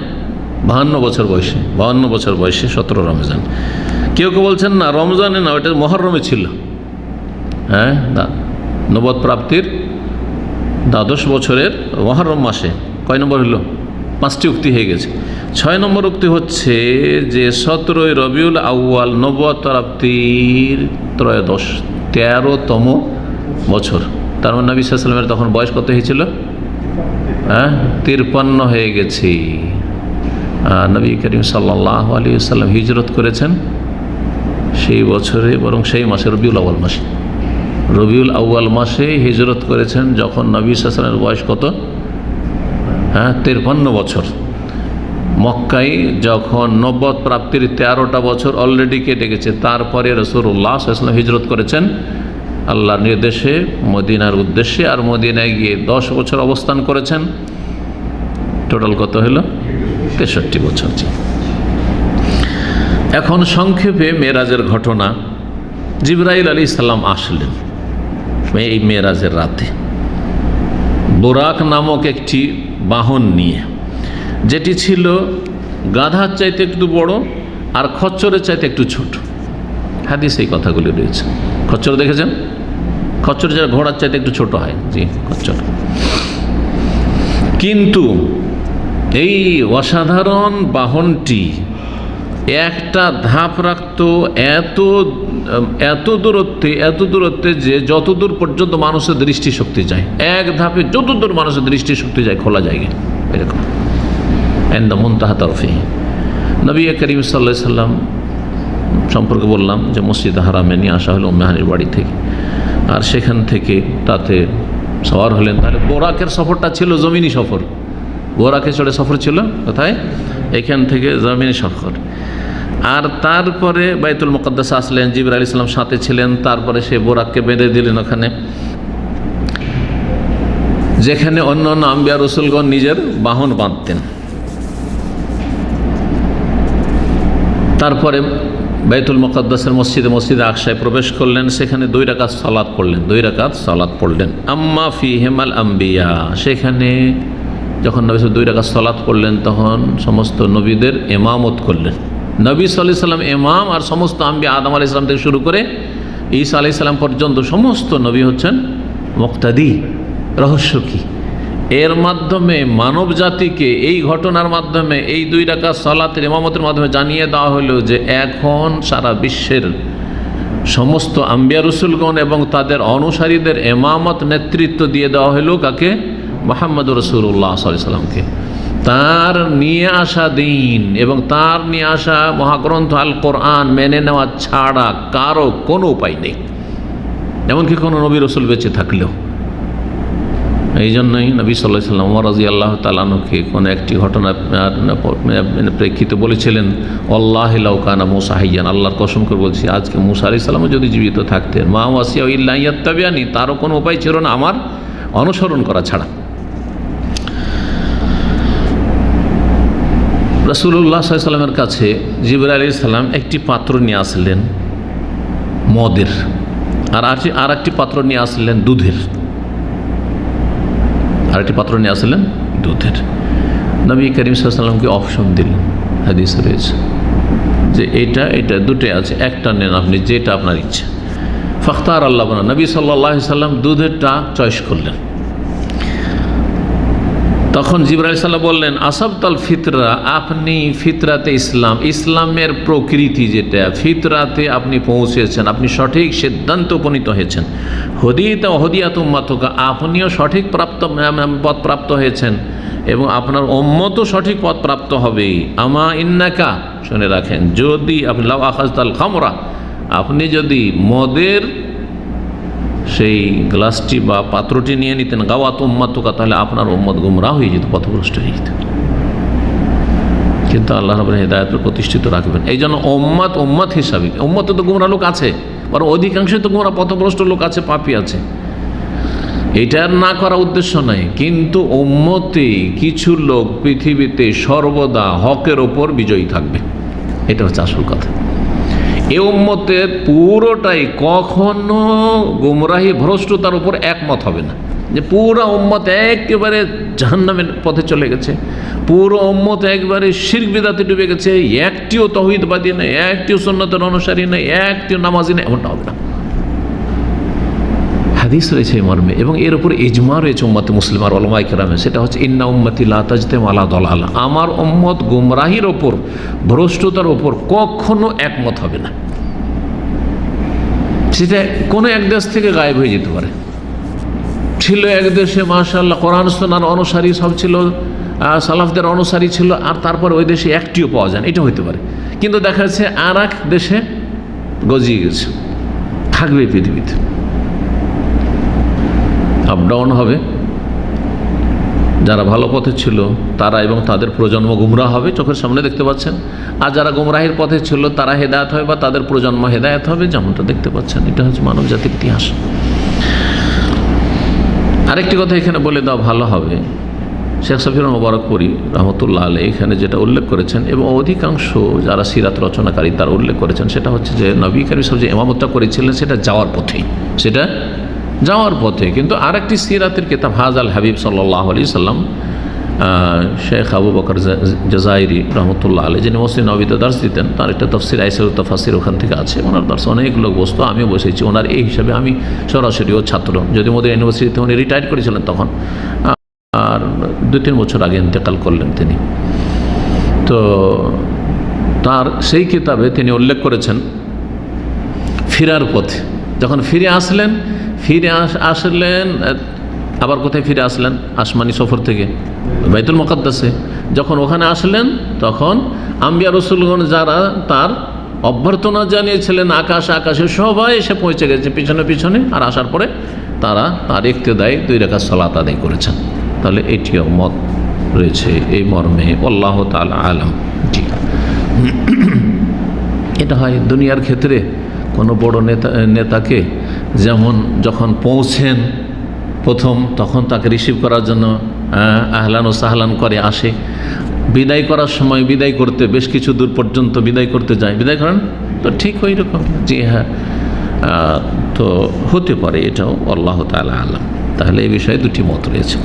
52 বছর বয়সে, 52 বছর বয়সে 17 রমজান। কেউ কেউ বলছেন না, রমজানে না, ওটা মুহররমে ছিল। হ্যাঁ, নবুয়ত প্রাপ্তির 12 বছরের মুহররম মাসে। কয় নম্বর হলো? 5টি উক্তি হয়ে গেছে। 6 নম্বর উক্তি হচ্ছে যে 17 রবিউল আউয়াল নবুয়ত প্রাপ্তির 13তম বছর। তার মানে নবী সাল্লাল্লাহু আলাইহি ওয়াসাল্লামের তখন বয়স কত হয়েছিল? 53 হয়ে গেছে। নবী করিম সাল্লাল্লাহু আলাইহি ওয়াসাল্লাম হিজরত করেছেন সেই বছরে, বরং সেই মাসে রবিউল আউয়াল মাসে, রবিউল আউয়াল মাসে হিজরত করেছেন, যখন নবী সাল্লাল্লাহু আলাইহি ওয়াসাল্লামের বয়স কত? 53 বছর। মক্কায় যখন নবুয়ত প্রাপ্তির 13টা বছর অলরেডি কেটে গেছে, তারপরে রাসূলুল্লাহ সাল্লাল্লাহু আলাইহি ওয়াসাল্লাম হিজরত করেছেন আল্লাহর নির্দেশে মদিনার উদ্দেশ্যে, আর মদিনায় গিয়ে 10 বছর অবস্থান করেছেন। টোটাল কত হলো? 63 বছর। এখন সংক্ষেপে মেরাজের ঘটনা। জিবরাইল আলাইহিস সালাম আসলেন এই মেরাজের রাতে বুরাক নামক একটি বাহন নিয়ে, যেটি ছিল গাধার চাইতে একটু বড় আর খচ্চরের চাইতে একটু ছোট। হাদিসে এই কথাগুলি রয়েছে। খচ্চর দেখেছেন? খচ্চর যারা ঘোড়ার চাইতে একটু ছোট হয়, জি, খচ্চর। কিন্তু এই অসাধারণ বাহনটি একটা ধাপ রাখত এত দূরত্বে যে যত দূর পর্যন্ত মানুষের দৃষ্টিশক্তি যায়, এক ধাপে যত দূর মানুষের দৃষ্টিশক্তি যায়, খোলা জায়গা এরকম। মুনতাহা তরফিহি। নবী করিম সাল্লাল্লাহু আলাইহি সাল্লাম সম্পর্কে বললাম যে মসজিদ হারামে নিয়ে আসা হলো উম্মে হানির বাড়ি থেকে, আর সেখান থেকে তাতে সওয়ার হলেন। তাহলে বোরাকের সফরটা ছিল জমিনি সফর, বোরাকে চড়ে সফর ছিল কোথায়? এখান থেকে জমিনি সফর। আর তারপরে বাইতুল মুকাদ্দাস আসলেন, জিবরাইল আলাইহিস সালাম সাথে ছিলেন। তারপরে সে বোরাককে বেঁধে দিলেন ওখানে, যেখানে অন্য অন্য আম্বিয়া রসুলগণ নিজের বাহন বাঁধতেন। তারপরে বাইতুল মুকাদ্দাসের মসজিদে আকসায় প্রবেশ করলেন, সেখানে 2 রাকাত সালাত পড়লেন, 2 রাকাত সালাত পড়লেন। আম্মা ফিহিমাল আম্বিয়া, সেখানে যখন নবী 2 রাকাত সালাত পড়লেন, তখন সমস্ত নবীদের ইমামত করলেন। নবী সাল্লাল্লাহু আলাইহি ওয়াসাল্লাম ইমাম, আর সমস্ত আম্বিয়া আদম আলাইহিস সালাম থেকে শুরু করে ঈসা আলাইহিস সালাম পর্যন্ত সমস্ত নবী হচ্ছেন মুক্তাদি। রহস্য কি? এর মাধ্যমে মানব জাতিকে এই ঘটনার মাধ্যমে, এই 2 রাকাত সালাতের ইমামতের মাধ্যমে জানিয়ে দেওয়া হলো যে এখন সারা বিশ্বের সমস্ত আম্বিয়া রসুলগণ এবং তাদের অনুসারীদের ইমামত নেতৃত্ব দিয়ে দেওয়া হলো কাকে? মুহাম্মদুর রাসূলুল্লাহ সাল্লাল্লাহু আলাইহি ওয়াসাল্লামকে। তার নিয়ে আসা দিন এবং তার নিয়ে আসা মহাগ্রন্থ আল কোরআন মেনে নেওয়া ছাড়া কারো কোনো উপায় নেই, এমনকি কোনো নবী রসুল বেঁচে থাকলেও। এই জন্যই নবী সাল্লাল্লাহু আলাইহি ওয়াসাল্লাম ওমর রাদিয়াল্লাহু তাআলা আনহুকে কোনো একটি ঘটনার প্রেক্ষিতে বলেছিলেন, আল্লাহি লাউ কানা মূসা হাইয়ান, আল্লাহর কসম করে বলছি আজকে মূসা আলাইহিস সালামও যদি জীবিত থাকতেন, মা ওয়াসিয়া ইল্লা ইয়াত্তাবিআনি, তারও কোনো উপায় ছিল না আমার অনুসরণ করা ছাড়া। রাসূলুল্লাহ সাল্লাল্লাহু আলাইহি ওয়াসাল্লামের কাছে জিবরাইল আলাইহিস সালাম একটি পাত্র নিয়ে আসলেন মদের, আর একটি পাত্র নিয়ে আসলেন দুধের, আরেকটি পাত্র নিয়ে আসলেন দুধের। নবী করিম সাল্লাল্লাহু আলাইহি ওয়াসাল্লামকে অপশন দিলেন, হাদিস রয়েছে যে এটা দুটোই আছে, একটা নেন আপনি, যেটা আপনার ইচ্ছা। ফাখতার আল্লাহ বানা, নবী সাল্লাল্লাহু আলাইহি ওয়াসাল্লাম দুধেরটা চয়েস করলেন। তখন জিবরাইল সাল্লাল্লাহু বললেন, আসাবতাল ফিতরা, আপনি ফিতরাতে ইসলামের প্রকৃতি যেটা ফিতরাতে আপনি পৌঁছেছেন, আপনি সঠিক সিদ্ধান্ত উপনীত হয়েছেন। হদিয়াত উম্মাতুকা, আপনিও সঠিক পথ প্রাপ্ত হয়েছেন এবং আপনার উম্মতও সঠিক পথ প্রাপ্ত হবে। আমা ইন্নাকা, শুনে রাখেন, যদি আপনি লাউ আখাযতাল খামরা, আপনি যদি মদের সেই গ্লাসটি বা পাত্রটি নিয়ে নিতেন, গাওয়াত উম্মাতুকা, তাহলে আপনার উম্মত গুমরাহ হয়ে যেত, পথভ্রষ্ট হয়ে যেত। কিন্তু আল্লাহ রাব্বুল হিদায়াত প্রতিষ্ঠিত রাখবেন। এই জন্য উম্মত হিসাবে, উম্মতে তো গুমরাহ লোক আছে, বরং অধিকাংশই তো গুমরাহ পথভ্রষ্ট লোক আছে, পাপী আছে, এটা না করা উদ্দেশ্য নাই। কিন্তু উম্মতে কিছু লোক পৃথিবীতে সর্বদা হকের ওপর বিজয়ী থাকবে, এটা হচ্ছে আসল কথা। এ উম্মতের পুরোটাই কখনো গুমরাহি ভ্রষ্টতার উপর একমত হবে না, যে পুরো উম্মত একেবারে জাহান্নামের পথে চলে গেছে, পুরো উম্মত একবারে শিরক বিদআতে ডুবে গেছে, একটিও তাওহীদবাদী নেই, একটিও সুন্নতের অনুসারী নেই, একটিও নামাজি নেই, এমনটা হবে না। হাদিস রয়েছে এই মর্মে, এবং এর উপর ইজমা রয়েছে উম্মতে মুসলিম আর উলামায়ে কেরামের, সেটা হচ্ছে ইন্না উম্মতি লা তাজতামি আলা দালালা, আমার উম্মত গুমরাহির ওপর, ভ্রষ্টতার ওপর কখনো একমত হবে না। সেটা কোনো এক দেশ থেকে গায়েব হয়ে যেতে পারে, ছিল এক দেশে মাশাআল্লাহ কোরআন সুন্নাহর অনুসারী সব ছিল, সালাফদের অনুসারী ছিল, আর তারপর ওই দেশে একটিও পাওয়া যায় না, এটা হতে পারে। কিন্তু দেখা যাচ্ছে আর এক দেশে গজিয়ে গেছে, থাকবে পৃথিবীতে, আপ ডাউন হবে। যারা ভালো পথে ছিল তারা এবং তাদের প্রজন্ম গুমরাহ হবে, চোখের সামনে দেখতে পাচ্ছেন। আর যারা গুমরাহির পথে ছিল তারা হেদায়েত হবে বা তাদের প্রজন্ম হেদায়েত হবে, যেমনটা দেখতে পাচ্ছেন। এটা হচ্ছে মানব জাতির ইতিহাস। আরেকটি কথা এখানে বলে দেওয়া ভালো হবে, শেখ সফিউর মোবারকপুরী রহমতুল্লাহ আলাইহি এখানে যেটা উল্লেখ করেছেন, এবং অধিকাংশ যারা সিরাত রচনাকারী তারা উল্লেখ করেছেন, সেটা হচ্ছে যে নবী করিম সাল্লাল্লাহু আলাইহি ওয়াসাল্লাম যে ইমামতটা করেছিলেন সেটা যাওয়ার পথে। কিন্তু আরেকটি সিরাতের কিতাব হাজাল হাবিব সাল্লাল্লাহু আলাইহি সাল্লাম, শেখ আবু বকর জাজাইরি রহমতুল্লাহ আলাইহি, যিনি মসজিদ নববীতে দার্স দিতেন, তার একটা তাফসির আইসারুত তাফাসির ওখান থেকে আছে। ওনার দার্স অনেক লোক বসতো, আমিও বসেছি ওনার, এই হিসাবে আমি সরাসরি ও ছাত্র, যদি মোদের ইউনিভার্সিটিতে উনি রিটায়ার করেছিলেন তখন, আর 2-3 বছর আগে ইন্তেকাল করলেন তিনি। তো তার সেই কিতাবে তিনি উল্লেখ করেছেন ফিরার পথে, যখন ফিরে আসলেন আবার কোথায় ফিরে আসলেন? আসমানি সফর থেকে বাইতুল মুকাদ্দাসে যখন ওখানে আসলেন, তখন আম্বিয়া রসুলগণ যারা তার অভ্যর্থনা জানিয়েছিলেন আকাশে সবাই এসে পৌঁছে গেছে পিছনে, আর আসার পরে তারা তার ইক্তেদায় 2 রাকাত সালাত আদায় করেছেন। তাহলে এটিও মত রয়েছে এই মর্মে, আল্লাহ তাআলা আলাম। জি, এটা হয় দুনিয়ার ক্ষেত্রে। কোনো বড় নেতাকে যেমন যখন পৌঁছেন প্রথম, তখন তাকে রিসিভ করার জন্য আহলান ও সাহলান করে আসে, বিদায় করার সময় বিদায় করতে বেশ কিছু দূর পর্যন্ত বিদায় করতে যায়, বিদায় করেন তো ঠিক ওই রকম। জি হ্যাঁ, তো হতে পারে এটাও, আল্লাহ তাআলা আলাম। তাহলে এই বিষয়ে 2টি মত রয়েছে।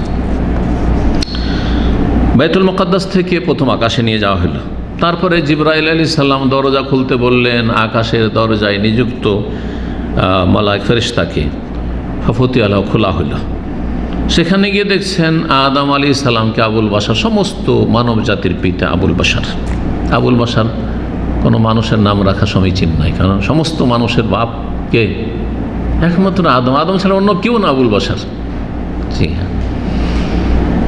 বাইতুল মুকাদ্দাস থেকে প্রথম আকাশে নিয়ে যাওয়া হলো, তারপরে জিবরাইল আলাইহিস সালাম দরজা খুলতে বললেন, আকাশের দরজায় নিযুক্ত মালায়েক ফেরেশতাকে, ফাফতি আলাহ খোলা হলো। সেখানে গিয়ে দেখছেন আদম আলাইহিস সালামকে আবুল বাশার, সমস্ত মানব জাতির পিতা আবুল বাশার কোনো মানুষের নাম রাখা সমীচীন নয়, কারণ সমস্ত মানুষের বাপ কে? একমাত্র আদম ছাড়া অন্য কেউ না আবুল বাশার। জি হ্যাঁ,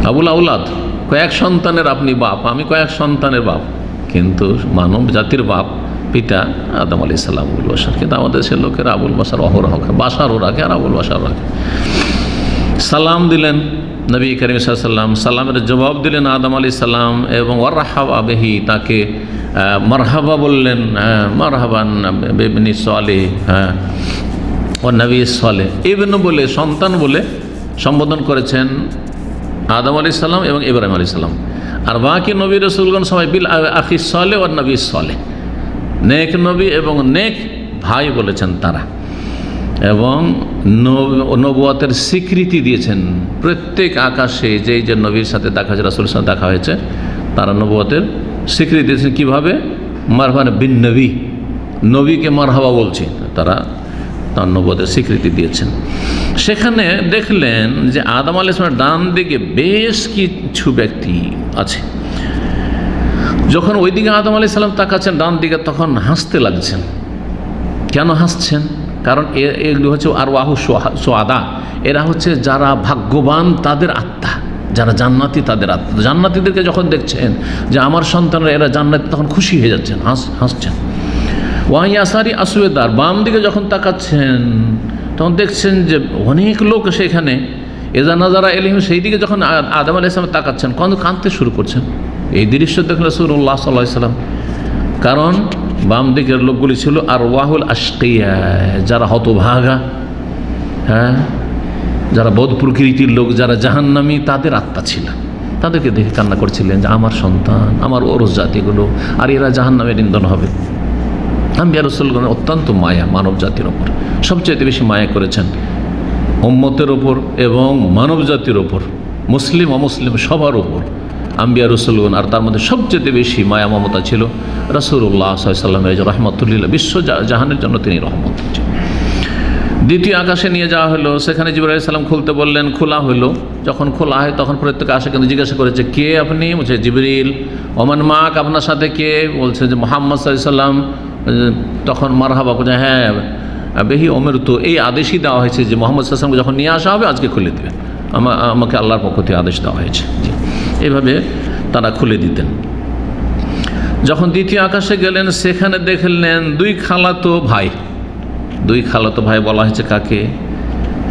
আবুল আউলাদ, কয়েক সন্তানের আপনি বাপ, আমি কয়েক সন্তানের বাপ, কিন্তু মানব জাতির বাপ পিতা আদম আলাইহিস সালাম আবুল বাশার। কিন্তু আমাদের সে লোকেরা আবুল বাশার অহরহ, বাশারও রাখে আর আবুল বাশার রাখে। সালাম দিলেন নবী করিম সাল্লাল্লাহু আলাইহি ওয়াসাল্লাম, সালামের জবাব দিলেন আদম আলাইহিস সালাম এবং ওয়ারহাবা বিহি, তাকে মারহাবা বললেন, মারহাবান বিবনি সালেহ, ও নবী সালেহ, ইবনু বলে সন্তান বলে সম্বোধন করেছেন আদম আলাইহিস সালাম এবং ইব্রাহিম আলাইহিস সালাম। আর বাকি নবী রাসূলগণ সবাই বিল আখি সালেহ ও নবী সালেহ, নেক নবী এবং নেক ভাই বলেছেন তারা, এবং নবুয়তের স্বীকৃতি দিয়েছেন। প্রত্যেক আকাশে যেই যে নবীর সাথে দেখা হয়েছে, রাসূলের সাথে দেখা হয়েছে, তারা নবুয়তের স্বীকৃতি দিয়েছেন। কীভাবে? মারহাবান বিন নবী, নবীকে মারহাবা বলছে, তারা তার নবুয়তের স্বীকৃতি দিয়েছেন। সেখানে দেখলেন যে আদম আলাইহিস সালামের ডান দিকে বেশ কিছু ব্যক্তি আছে। যখন ওইদিকে আদম আলাইহিস সালাম তাকাচ্ছেন ডান দিকে, তখন হাসতে লাগছেন। কেন হাসছেন? কারণ এগুলো হচ্ছে আর ওয়াহু সোয়াদা, এরা হচ্ছে যারা ভাগ্যবান তাদের আত্মা, যারা জান্নাতি তাদের আত্মা। জান্নাতিদেরকে যখন দেখছেন যে আমার সন্তানরা এরা জান্নাতি, তখন খুশি হয়ে যাচ্ছেন, হাসছেন। ওয়াহি আসারি আসুয়েদার, বাম দিকে যখন তাকাচ্ছেন তখন দেখছেন যে অনেক লোক সেখানে, এজা নাজারা এলিহিম, সেই দিকে যখন আদম আলাইহিস সালাম তাকাচ্ছেন, কাঁদতে শুরু করছেন। এই দৃশ্য দেখলেন রাসূলুল্লাহ সাল্লাল্লাহু আলাইহি ওয়াসাল্লাম। কারণ বাম দিকের লোকগুলি ছিল আর ওয়াহুল আশকিয়া, যারা হতভাগা, যারা বদ প্রকৃতির লোক, যারা জাহান্নামী, তাদের আত্মা ছিল। তাদেরকে দেখে কান্না করছিলেন যে আমার সন্তান, আমার ওরস জাতিগুলো, আর এরা জাহান্নামের ইন্ধন হবে। আম্বিয়া রাসূলগণ অত্যন্ত মায়া মানব জাতির ওপর, সবচেয়ে বেশি মায়া করেছেন উম্মতের ওপর এবং মানব জাতির ওপর, মুসলিম অমুসলিম সবার ওপর আম্বিয়া রাসূলগণ। আর তার মধ্যে সবচেয়ে বেশি মায়া মমতা ছিল রাসূলুল্লাহ সাল্লাল্লাহু আলাইহি ওয়াসাল্লামের, রহমতুল্লিল, বিশ্ব জাহানের জন্য তিনি রহমত। দ্বিতীয় আকাশে নিয়ে যাওয়া হলো, সেখানে জিবরাইল আলাইহিস সালাম খুলতে বললেন, খোলা হলো। যখন খোলা হয় তখন প্রত্যেক আশা কিন্তু জিজ্ঞাসা করেছে, কে আপনি? বলছে জিবরিল। ওমান মাক, আপনার সাথে কে? বলছে যে মুহাম্মদ সাল্লাল্লাহু আলাইহি ওয়াসাল্লাম। তখন মারহাবা বলছে, হ্যাঁ বেহি ওমের, তো এই আদেশই দেওয়া হয়েছে যে মুহাম্মদ সাল্লাল্লাহু আলাইহি ওয়াসাল্লামকে যখন নিয়ে আসা হবে আজকে খুলে দেবেন, আমাকে আল্লাহর পক্ষ থেকে আদেশ দেওয়া হয়েছে। জি, এইভাবে তারা খুলে দিতেন। যখন দ্বিতীয় আকাশে গেলেন, সেখানে দেখলেন দুই খালাতো ভাই বলা হয়েছে কাকে?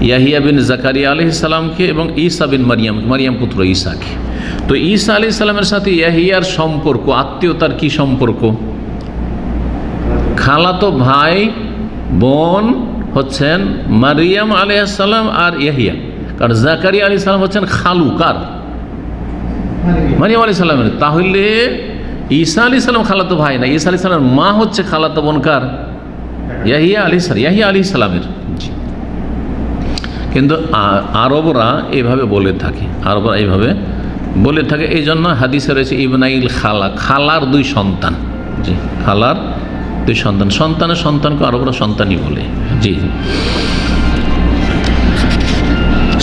ইয়াহিয়া বিন জাকারিয়া আলাইহিস সালামকে এবং ঈসা বিন মারিয়াম পুত্র ঈসাকে। তো ঈসা আলাইহিস সালামের সাথে ইয়াহিয়ার সম্পর্ক, আত্মীয়তার কি সম্পর্ক? খালাতো ভাই বোন হচ্ছেন মারিয়াম আলাইহিস সালাম আর ইয়াহিয়া, কারণ জাকারিয়া আলাইহিস সালাম হচ্ছেন খালু কার? মারিয়াম আলাইহিস সালামের। তাহলে ঈসা আলাইহিস সালাম খালাতো ভাই না, ঈসা আলাইহিস সালামের মা হচ্ছে খালাতো বোন কার? ইয়াহিয়া আলাইহিস সালামের। কিন্তু আরবরা এইভাবে বলে থাকে, এই জন্য হাদিসে রয়েছে ইবনাইল খালা, খালার দুই সন্তান। জি, খালার দুই সন্তান, সন্তানের সন্তানকে আরবরা সন্তানই বলে। জি,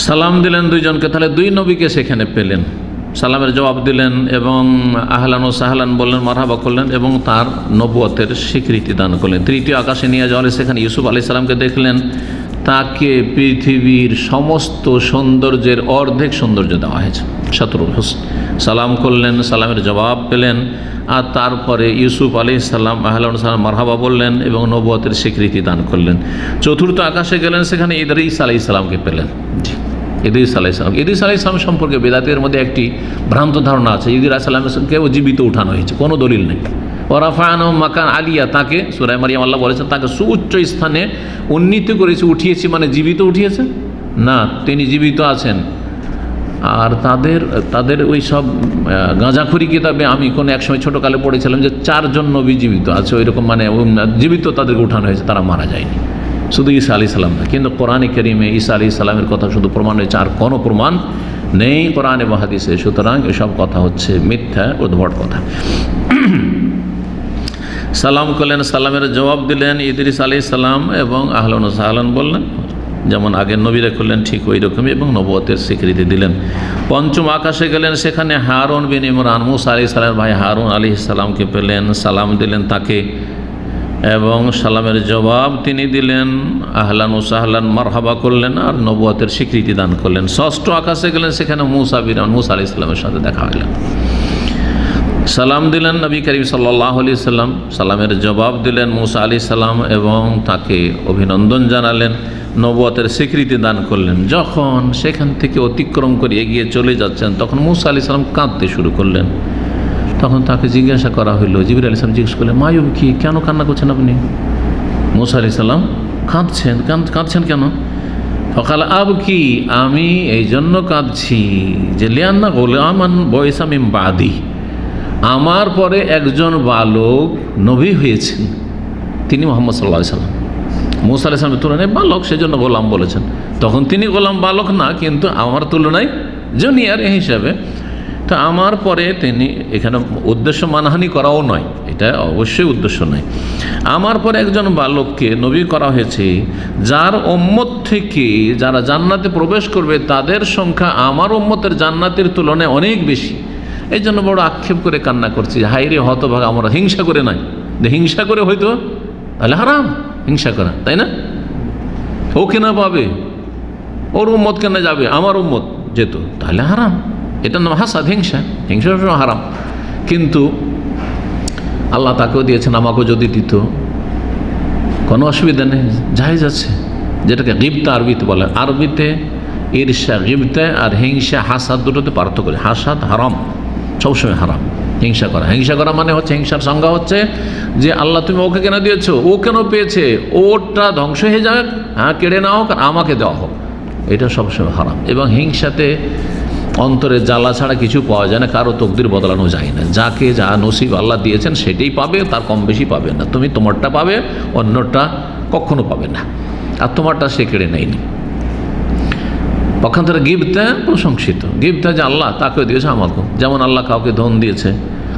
সালাম দিলেন দুইজনকে, তাহলে দুই নবীকে সেখানে পেলেন। সালামের জবাব দিলেন এবং আহলান ও সাহলান বললেন, মারহাবা করলেন এবং তার নবুয়তের স্বীকৃতি দান করলেন। তৃতীয় আকাশে নিয়ে যাওয়ালে সেখানে ইউসুফ আলাইহিস সালামকে দেখলেন, তাকে পৃথিবীর সমস্ত সৌন্দর্যের অর্ধেক সৌন্দর্য দেওয়া হয়েছে, শাতরুল হুসন। সালাম করলেন, সালামের জবাব পেলেন, আর তারপরে ইউসুফ আলাইহিস সালাম আহলান ও সাহলান মারহাবা বললেন এবং নবুয়তের স্বীকৃতি দান করলেন। চতুর্থ আকাশে গেলেন, সেখানে ইদ্রিস আলাইহিস সালামকে পেলেন। ইদ্রিস আলাইহিস সালাম সম্পর্কে বেদাতের মধ্যে একটি ভ্রান্ত ধারণা আছে। ইদ্রিস আলাইহিস সালামকে জীবিত উঠানো হয়েছে, কোনো দলিল নেই। ওরাফানো মাকান আলিয়া, তাকে সূরা মারিয়াম আল্লাহ বলেছেন তাকে সুউচ্চ স্থানে উন্নীত করেছে। উঠিয়েছি মানে জীবিত উঠিয়েছে না, তিনি জীবিত আছেন। আর তাদের ওই সব গাঁজাখুরি কিতাবে আমি কোনো এক সময় ছোটোকালে পড়েছিলাম যে 4 জন নবী জীবিত আছে, ওইরকম মানে জীবিত তাদেরকে উঠানো হয়েছে, তারা মারা যায়নি, শুধু ঈসা আলাইহিস সালাম না। কিন্তু কোরআনে কারীমে ঈসা আলাইহিস সালামের কথা শুধু প্রমাণ হয়েছে, আর কোনো প্রমাণ নেই কোরআনে বা হাদিসে। সুতরাং এসব কথা হচ্ছে মিথ্যা, উদ্ভট কথা। সালাম করলেন, সালামের জবাব দিলেন ইদ্রিস আলাইহিস সালাম এবং আহলান ও সাহলান বললেন, যেমন আগের নবীরা করলেন ঠিক ওই রকমই, এবং নবুয়তের স্বীকৃতি দিলেন। পঞ্চম আকাশে গেলেন, সেখানে হারুন বিন ইমরান, মুসা আলাইহিস সালামের ভাই হারুন আলাইহিস সালামকে পেলেন। সালাম দিলেন তাকে এবং সালামের জবাব তিনি দিলেন, আহলান ও সাহলান মারহাবা করলেন আর নবুয়তের স্বীকৃতি দান করলেন। ষষ্ঠ আকাশে গেলেন, সেখানে মুসা আলাইহিস সালামের সাথে দেখা হইলেন। সালাম দিলেন নবী করিম সাল্লাল্লাহু আলাইহি সাল্লাম, সালামের জবাব দিলেন মুসা আলাইহিস সালাম এবং তাকে অভিনন্দন জানালেন। নবুয়তের স্বীকৃতি দান করলেন। যখন সেখান থেকে অতিক্রম করে এগিয়ে চলে যাচ্ছেন, তখন মুসা আলাইহিস সালাম কাঁদতে শুরু করলেন। তখন তাকে জিজ্ঞাসা করা হলো, জিবরিল আলাইহিস সালাম জিজ্ঞেস করলেন, মায়ুব কি, কেন কান্না করছেন আপনি? মুসা আলাইহিস সালাম কাঁদছেন কেন? ফকাল আব কি, আমি এই জন্য কাঁদছি যে লিয়ান্না গোলামান বয়সা মিন বাদি, আমার পরে একজন বালক নবী হয়েছেন, তিনি মুহাম্মদ সাল্লাল্লাহু আলাইহি সাল্লাম। মুসা আলাইহিস সালামের তুলনায় বালক, সেজন্য গোলাম বলেছেন। তখন তিনি গোলাম বালক না, কিন্তু আমার তুলনায় জুনিয়র হিসাবে। তো আমার পরে তিনি, এখানে উদ্দেশ্য মানহানি করাও নয়, এটা অবশ্যই উদ্দেশ্য নয়। আমার পরে একজন বালককে নবী করা হয়েছে, যার উম্মত থেকে যারা জান্নাতে প্রবেশ করবে তাদের সংখ্যা আমার উম্মতের জান্নাতের তুলনায় অনেক বেশি। এই জন্য বড় আক্ষেপ করে কান্না করছি, হাইরে হতভাগা আমরা। হিংসা করে নয়, হিংসা করে হয়তো তাহলে হারাম হিংসা করা, তাই না? ও কেনা পাবে, ওর উম্মত কেনা যাবে, আমার উম্মত যেত, তাহলে হারাম। এটা নাম হাসাদ, হিংসা হারাম। কিন্তু আল্লাহ তাকেও দিয়েছেন, আমাকেও যদি দিত কোনো অসুবিধা নেই, জায়েজ আছে। যেটাকে গিবতা আরবিতে বলে, আরবিতে ঈর্ষা, গিবতা আর হিংসা, হাসাদ দুটোতে পার্থক্য করে। হাসাদ হারাম, সবসময় হারাম। হিংসা করা মানে হচ্ছে, হিংসার সংজ্ঞা হচ্ছে যে আল্লাহ তুমি ওকে কেন দিয়েছো, ও কেন পেয়েছে, ওটা ধ্বংস হয়ে যাক, হ্যাঁ কেড়ে নেওয়া হোক আর আমাকে দেওয়া হোক, এটা সবসময় হারাম। এবং হিংসাতে অন্তরে জ্বালা ছাড়া কিছু পাওয়া যায় না, কারো তকদির বদলানো যায় না। যাকে যা নসিব আল্লাহ দিয়েছেন সেটাই পাবে, তার কম বেশি পাবে না। তুমি তোমারটা পাবে, অন্যটা কখনো পাবে না, আর তোমারটা সে কেড়ে নেয়নি। পক্ষান্তরে গিবতা প্রশংসিত, গিবতা যে আল্লাহ তাকেও দিয়েছে আমাকেও। যেমন আল্লাহ কাউকে ধন দিয়েছে,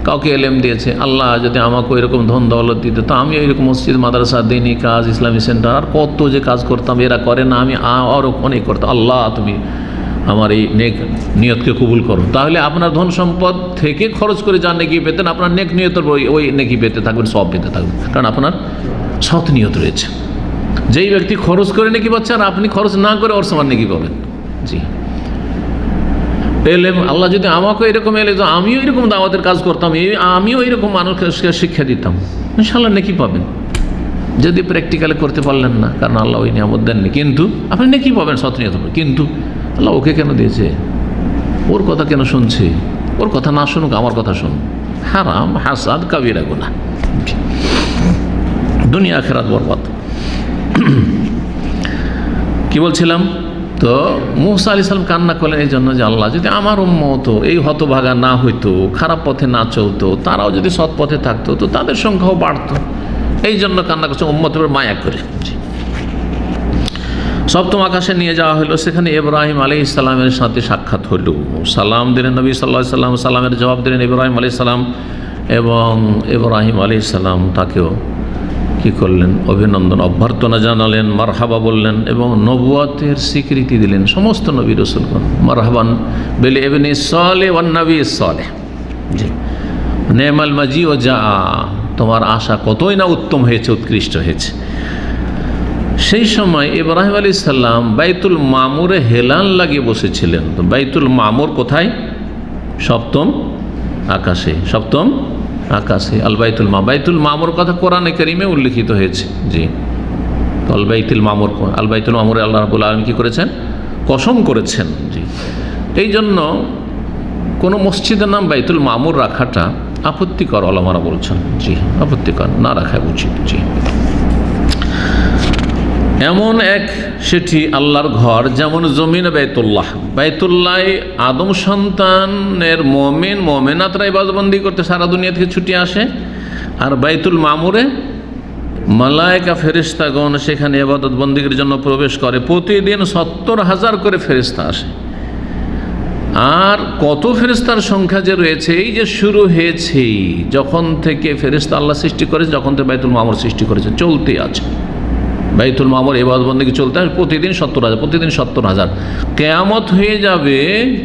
কাউকে এলেম দিয়েছে। আল্লাহ যদি আমাকেও এরকম ধন দৌলত দিত, তো আমি এরকম মসজিদ, মাদ্রাসা, দিনী কাজ, ইসলামী সেন্টার, আর কত যে কাজ করতাম, এরা করে না, আমি আরও অনেক করতাম। আল্লাহ তুমি আমার এই নেক নিয়তকে কবুল করো। তাহলে আপনার ধন সম্পদ থেকে খরচ করে যা নেকি পেতেন, আপনার নেক নিয়তের ওই নেকি পেতে থাকবেন, সব পেতে থাকবেন, কারণ আপনার সৎ নিয়ত রয়েছে। যেই ব্যক্তি খরচ করে নেকি পাচ্ছে, আর আপনি খরচ না করে ওর সমান নেকি পাবেন। জি, এলেম আল্লাহ যদি আমাকেও এরকম এলে, তো আমিও এরকম দাওয়াতের কাজ করতাম, আমিও এরকম মানুষকে শিক্ষা দিতাম, ইনশাআল্লাহ নেকি পাবেন। যদি প্র্যাকটিক্যালি করতে পারলেন না, কারণ আল্লাহ ওই নিয়ামত দেননি, কিন্তু আপনি নেকি পাবেন সৎ নিয়ত। কিন্তু আল্লাহ ওকে কেন দিয়েছে, ওর কথা কেন শুনছে, ওর কথা না শুনুক, আমার কথা শুনুক। হারাম, হাসাদ, কাবিরা গুনাহ, দুনিয়া আখিরাত বরবাদ। কি বলছিলাম? তো মুসা আলাইহিস সালাম কান্না করলেন এই জন্য যে আল্লাহ যদি আমার উম্মত এই হতভাগা না হইতো, খারাপ পথে না চলতো, তারাও যদি সৎ পথে থাকতো, তো তাদের সংখ্যাও বাড়তো। এই জন্য কান্না করছে, উম্মতের উপর মায়া করে। সপ্তম আকাশে নিয়ে যাওয়া হলো, সেখানে ইব্রাহিম আলাইহিস সালামের সাথে সাক্ষাৎ হলো। সালাম দিলেন নবী সাল্লাল্লাহু আলাইহি সাল্লাম, সালামের জবাব দিলেন ইব্রাহিম আলাইহিস সালাম, এবং ইব্রাহিম আলাইহিস সালাম তাকেও কি করলেন, অভিনন্দন, অভ্যর্থনা জানালেন, মারহাবা বললেন, এবং নবুয়তের স্বীকৃতি দিলেন। সমস্ত নবী রাসূলগণ মারহাবান বিল ইবনি সালেহ ওয়ান নবী সালেহ। জি, নেমাল মাজি ও যা, তোমার আশা কতই না উত্তম হয়েছে, উৎকৃষ্ট হয়েছে। সেই সময় ইব্রাহিম আলাইহিস সালাম বাইতুল মামুরে হেলান লাগিয়ে বসেছিলেন। তো বাইতুল মামুর কোথায়? সপ্তম আকাশে, সপ্তম আকাশে আল বাইতুল বাইতুল মামুর কথা কোরআনে কারীমে উল্লেখিত হয়েছে। জি, আল বাইতুল মামুর, আল বাইতুল মামুরে আল্লাহ রাব্বুল আলামিন কি করেছেন? কসম করেছেন। জি, এই জন্য কোনো মসজিদের নাম বাইতুল মামুর রাখাটা আপত্তিকর, ওলামারা বলছেন। জি, আপত্তিকর, না রাখা উচিত। জি, এমন এক সেটি আল্লাহর ঘর, যেমন জমিনে বাইতুল্লাহ। বাইতুল্লাহ আদম সন্তানের মোমেনাতরা ইবাদতবন্দি করতে সারা দুনিয়া থেকে ছুটে আসে, আর বাইতুল মামুরে মালায়েকা ফেরেশতাগণ সেখানে ইবাদতবন্দির জন্য প্রবেশ করে। প্রতিদিন 70,000 করে ফেরেশতা আসে। আর কত ফেরেশতার সংখ্যা যে রয়েছে, এই যে শুরু হয়েছে যখন থেকে ফেরেশতা আল্লাহ সৃষ্টি করেছে, যখন থেকে বাইতুল মামুর সৃষ্টি করেছে, চলতে আছে বাইতুল মামুর ইবাদতবন্দি চলতে আছে প্রতিদিন 70,000, প্রতিদিন 70,000। কিয়ামত হয়ে যাবে,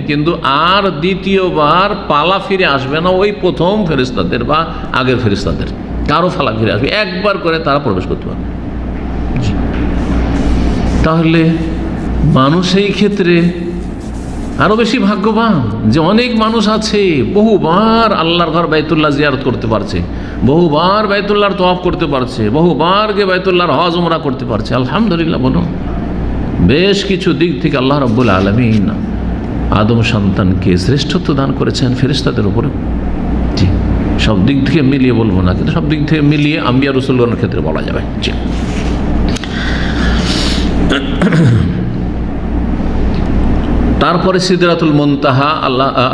কিন্তু আর দ্বিতীয়বার পালা ফিরে আসবে না ওই প্রথম ফেরেশতাদের বা আগের ফেরেশতাদের, কারো পালা ফিরে আসবে, একবার করে তারা প্রবেশ করতে পারবে। তাহলে মানুষ এই ক্ষেত্রে আরও বেশি ভাগ্যবান যে অনেক মানুষ আছে বহুবার আল্লাহর ঘর বাইতুল্লাহ জিয়ারত করতে পারছে, বহুবার বাইতুল্লাহর তওয়াফ করতে পারছে, বহুবার গিয়ে বাইতুল্লাহর হজ উমরা করতে পারছে। আলহামদুলিল্লাহ বলুন, বেশ কিছু দিক থেকে আল্লাহ রাব্বুল আলামিন আদম সন্তানকে শ্রেষ্ঠত্ব দান করেছেন ফেরেশতাদের উপরে। জি, সব দিক থেকে মিলিয়ে বলবো না, কিন্তু সব দিক থেকে মিলিয়ে আম্বিয়া রাসূলগণের ক্ষেত্রে বলা যাবে। জি, তারপরে সিদরাতুল মুনতাহা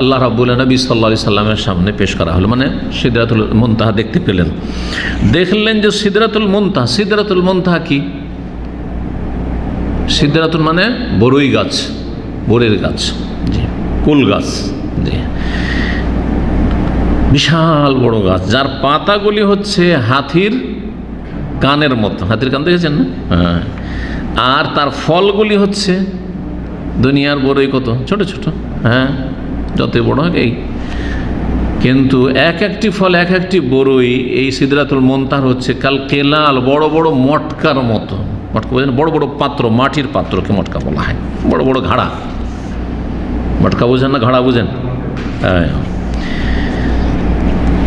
আল্লাহ রাব্বুল নবী সাল্লাল্লাহু আলাইহি সাল্লামের সামনে পেশ করা হলো, মানে সিদরাতুল মুনতাহা দেখতে পেলেন। দেখলেন যে সিদরাতুল মুনতাহা কি? সিদরাতুল মানে বড়ই গাছ, বরের গাছ, জি, কুল গাছ, জি, বিশাল বড় গাছ, যার পাতাগুলি হচ্ছে হাতির কানের মতো। হাতির কান দেখেছেন না? হ্যাঁ। আর তার ফলগুলি হচ্ছে দুনিয়ার বড়ই কত ছোট ছোট, হ্যাঁ, যতই বড় হোক এই, কিন্তু এক একটি ফল এক একটি বড়ই এই সিদরাতুল মুনতাহা হচ্ছে কাল কেলাল, বড় বড় মটকার মতো। মটকা বোঝেন? বড় বড় পাত্র, মাটির পাত্রকে মটকা বলা হয়। বড় বড় ঘাড়া, মটকা বোঝেন না, ঘাড়া বোঝেন? হ্যাঁ।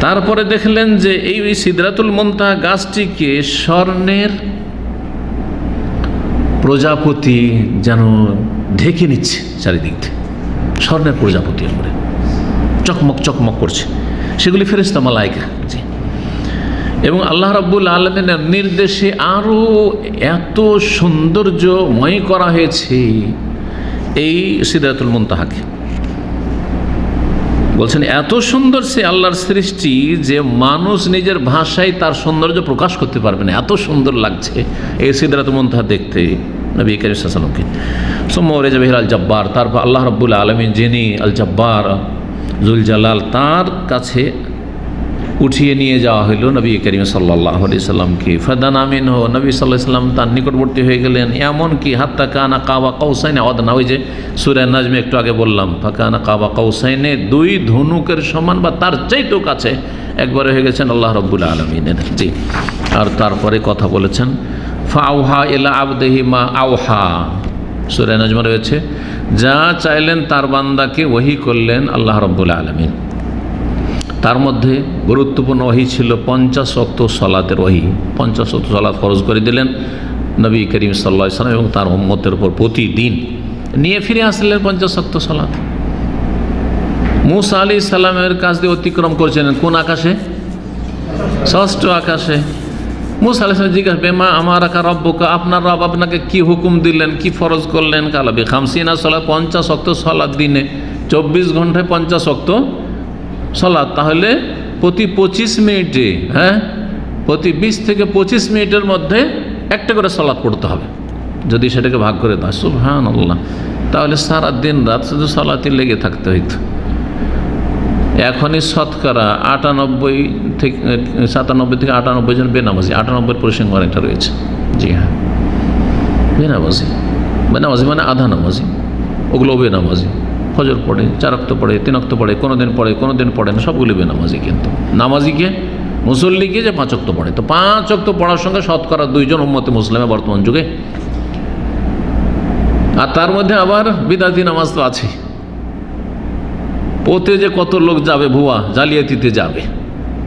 তারপরে দেখলেন যে এই সিদরাতুল মুনতাহা গাছটিকে স্বর্ণের প্রজাপতি যেন ঢেকে নিচ্ছে চারিদিক থেকে, স্বর্ণের প্রজাপতি করে চকমক চকমক করছে, সেগুলি ফেরেশতা মালায়েকা। জি, এবং আল্লাহ রাব্বুল আলামিনের নির্দেশে আরও এত সৌন্দর্যময় করা হয়েছে এই সিদরাতুল মুনতাহাকে। বলছেন এত সুন্দর সে আল্লাহর সৃষ্টি যে মানুষ নিজের ভাষায় তার সৌন্দর্য প্রকাশ করতে পারবে না, এত সুন্দর লাগছে এই সিদরাতুল মুনতাহা দেখতে নবী করিম সাল্লাল্লাহু আলাইহি ওয়াসাল্লামকে। সুম্মা উরিজা বিহি আল জব্বার, তারপর আল্লাহ রাব্বুল আলামিন যিনি আল জব্বার জুল জালাল, তার কাছে উঠিয়ে নিয়ে যাওয়া হইল নবী করিম সাল্লাল্লাহু আলাইহি সাল্লামকে। ফাদানা মিনহু, নবী সাল্লাল্লাহু আলাইহি সাল্লাম তার নিকটবর্তী হয়ে গেলেন। এমন কি হাত্তা কানা কাবা কাউসাইন আওয়াদনা, ওই যে সূরা নাজমে একটু আগে বললাম, ফাকানা কাবা কাউসাইনে, দুই ধনুকের সমান বা তার চাইতেও কাছে একবারে হয়ে গেছেন আল্লাহ রাব্বুল আলামিনের। জি, আর তারপরে কথা বলেছেন ফাআউহা ইলা আবদিহি মা আওহা, সূরা নাজমে রয়েছে, যা চাইলেন তার বান্দাকে ওহী করলেন আল্লাহ রাব্বুল আলামিন। তার মধ্যে গুরুত্বপূর্ণ ওহী ছিল 50 ওয়াক্ত সালাতের ওহী। 50 ওয়াক্ত সালাত ফরজ করে দিলেন নবী করিম সাল্লাল্লাহু আলাইহি ওয়াসাল্লাম এবং তার উম্মতের উপর প্রতিদিন। নিয়ে ফিরে আসলেন 50 ওয়াক্ত সালাত। মূসা আলাইহিস সালামের কাছ দিয়ে অতিক্রম করছিলেন কোন আকাশে? 6ষ্ঠ আকাশে। মূসা আলাইহিস সালাম জিজ্ঞাসা, বেমা আমার আকা রব্বুকা, আপনার রব আপনাকে কি হুকুম দিলেন, কি ফরজ করলেন? কালা বি খামসিনা সালাত, 50 ওয়াক্ত সালাত দিনে, 24 ঘন্টায় 50 ওয়াক্ত সালাত। তাহলে প্রতি 25 মিনিটে, হ্যাঁ, প্রতি 20 থেকে 25 মিনিটের মধ্যে একটা করে সালাত পড়তে হবে। যদি সেটাকে ভাগ করে দেয়, সুবহানাল্লাহ, তাহলে সারা দিন রাত শুধু সালাতে লেগে থাকতে হইতো। এখনই শতকরা 97 থেকে 98 জন বেনামাজি, 98 পরিসংখ্যান অনেকটা রয়েছে। জি হ্যাঁ, বেনামাজি মানে আধা নামাজি, ওগুলো বেনামাজি। ফজর পড়ে, 4 ওয়াক্ত পড়ে, 3 ওয়াক্ত পড়ে, কোনো দিন পড়ে না, সবগুলি বেনামাজি। কিন্তু নামাজিকে, মুসল্লিকে যে 5 ওয়াক্ত পড়ে, তো 5 ওয়াক্ত পড়ার সঙ্গে শতকরা 2 জন উম্মতে মুসলিমে বর্তমান যুগে। আর তার মধ্যে আবার বিদাতি নামাজ তো আছে। ওতে যে কত লোক যাবে, ভুয়া জালিয়াতিতে যাবে,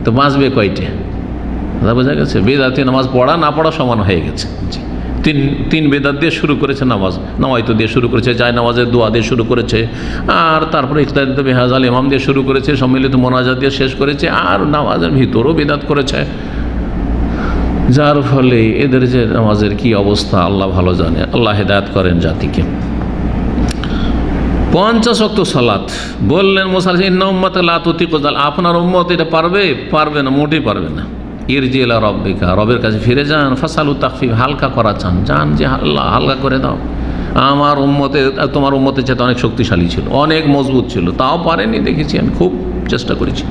তো বাঁচবে কয়টে? বোঝা গেছে? বেদাতি নামাজ পড়া না পড়া সমান হয়ে গেছে। তিন বেদাত দিয়ে শুরু করেছে নামাজ, নামাইতো দিয়ে শুরু করেছে, যায় নামাজের দোয়া দিয়ে শুরু করেছে, আর তারপরে ইখতিদারিত বিহাজাল ইমাম দিয়ে শুরু করেছে, সম্মিলিত মোনাজাত দিয়ে শেষ করেছে, আর নামাজের ভিতরও বেদাত করেছে। যার ফলে এদের যে নামাজের কি অবস্থা আল্লাহ ভালো জানে। আল্লাহ হেদায়েত করেন জাতিকে। 50 ওয়াক্ত সালাত বললেন মুসা আলাইহিস সালাম, ইন্না উম্মাতা লা তুতিকু যাল, আপনার উম্মত এটা পারবে না, মোটেই পারবে না। ইরজি ইলা রাব্বিকা, রবের কাছে ফিরে যান, ফাসালু তাখফিফ, হালকা করা চান, যে আল্লাহ হালকা করে দাও। আমার উম্মতে, তোমার উম্মতের চেয়ে অনেক শক্তিশালী ছিল, অনেক মজবুত ছিল, তাও পারেনি, দেখেছি আমি, খুব চেষ্টা করেছি।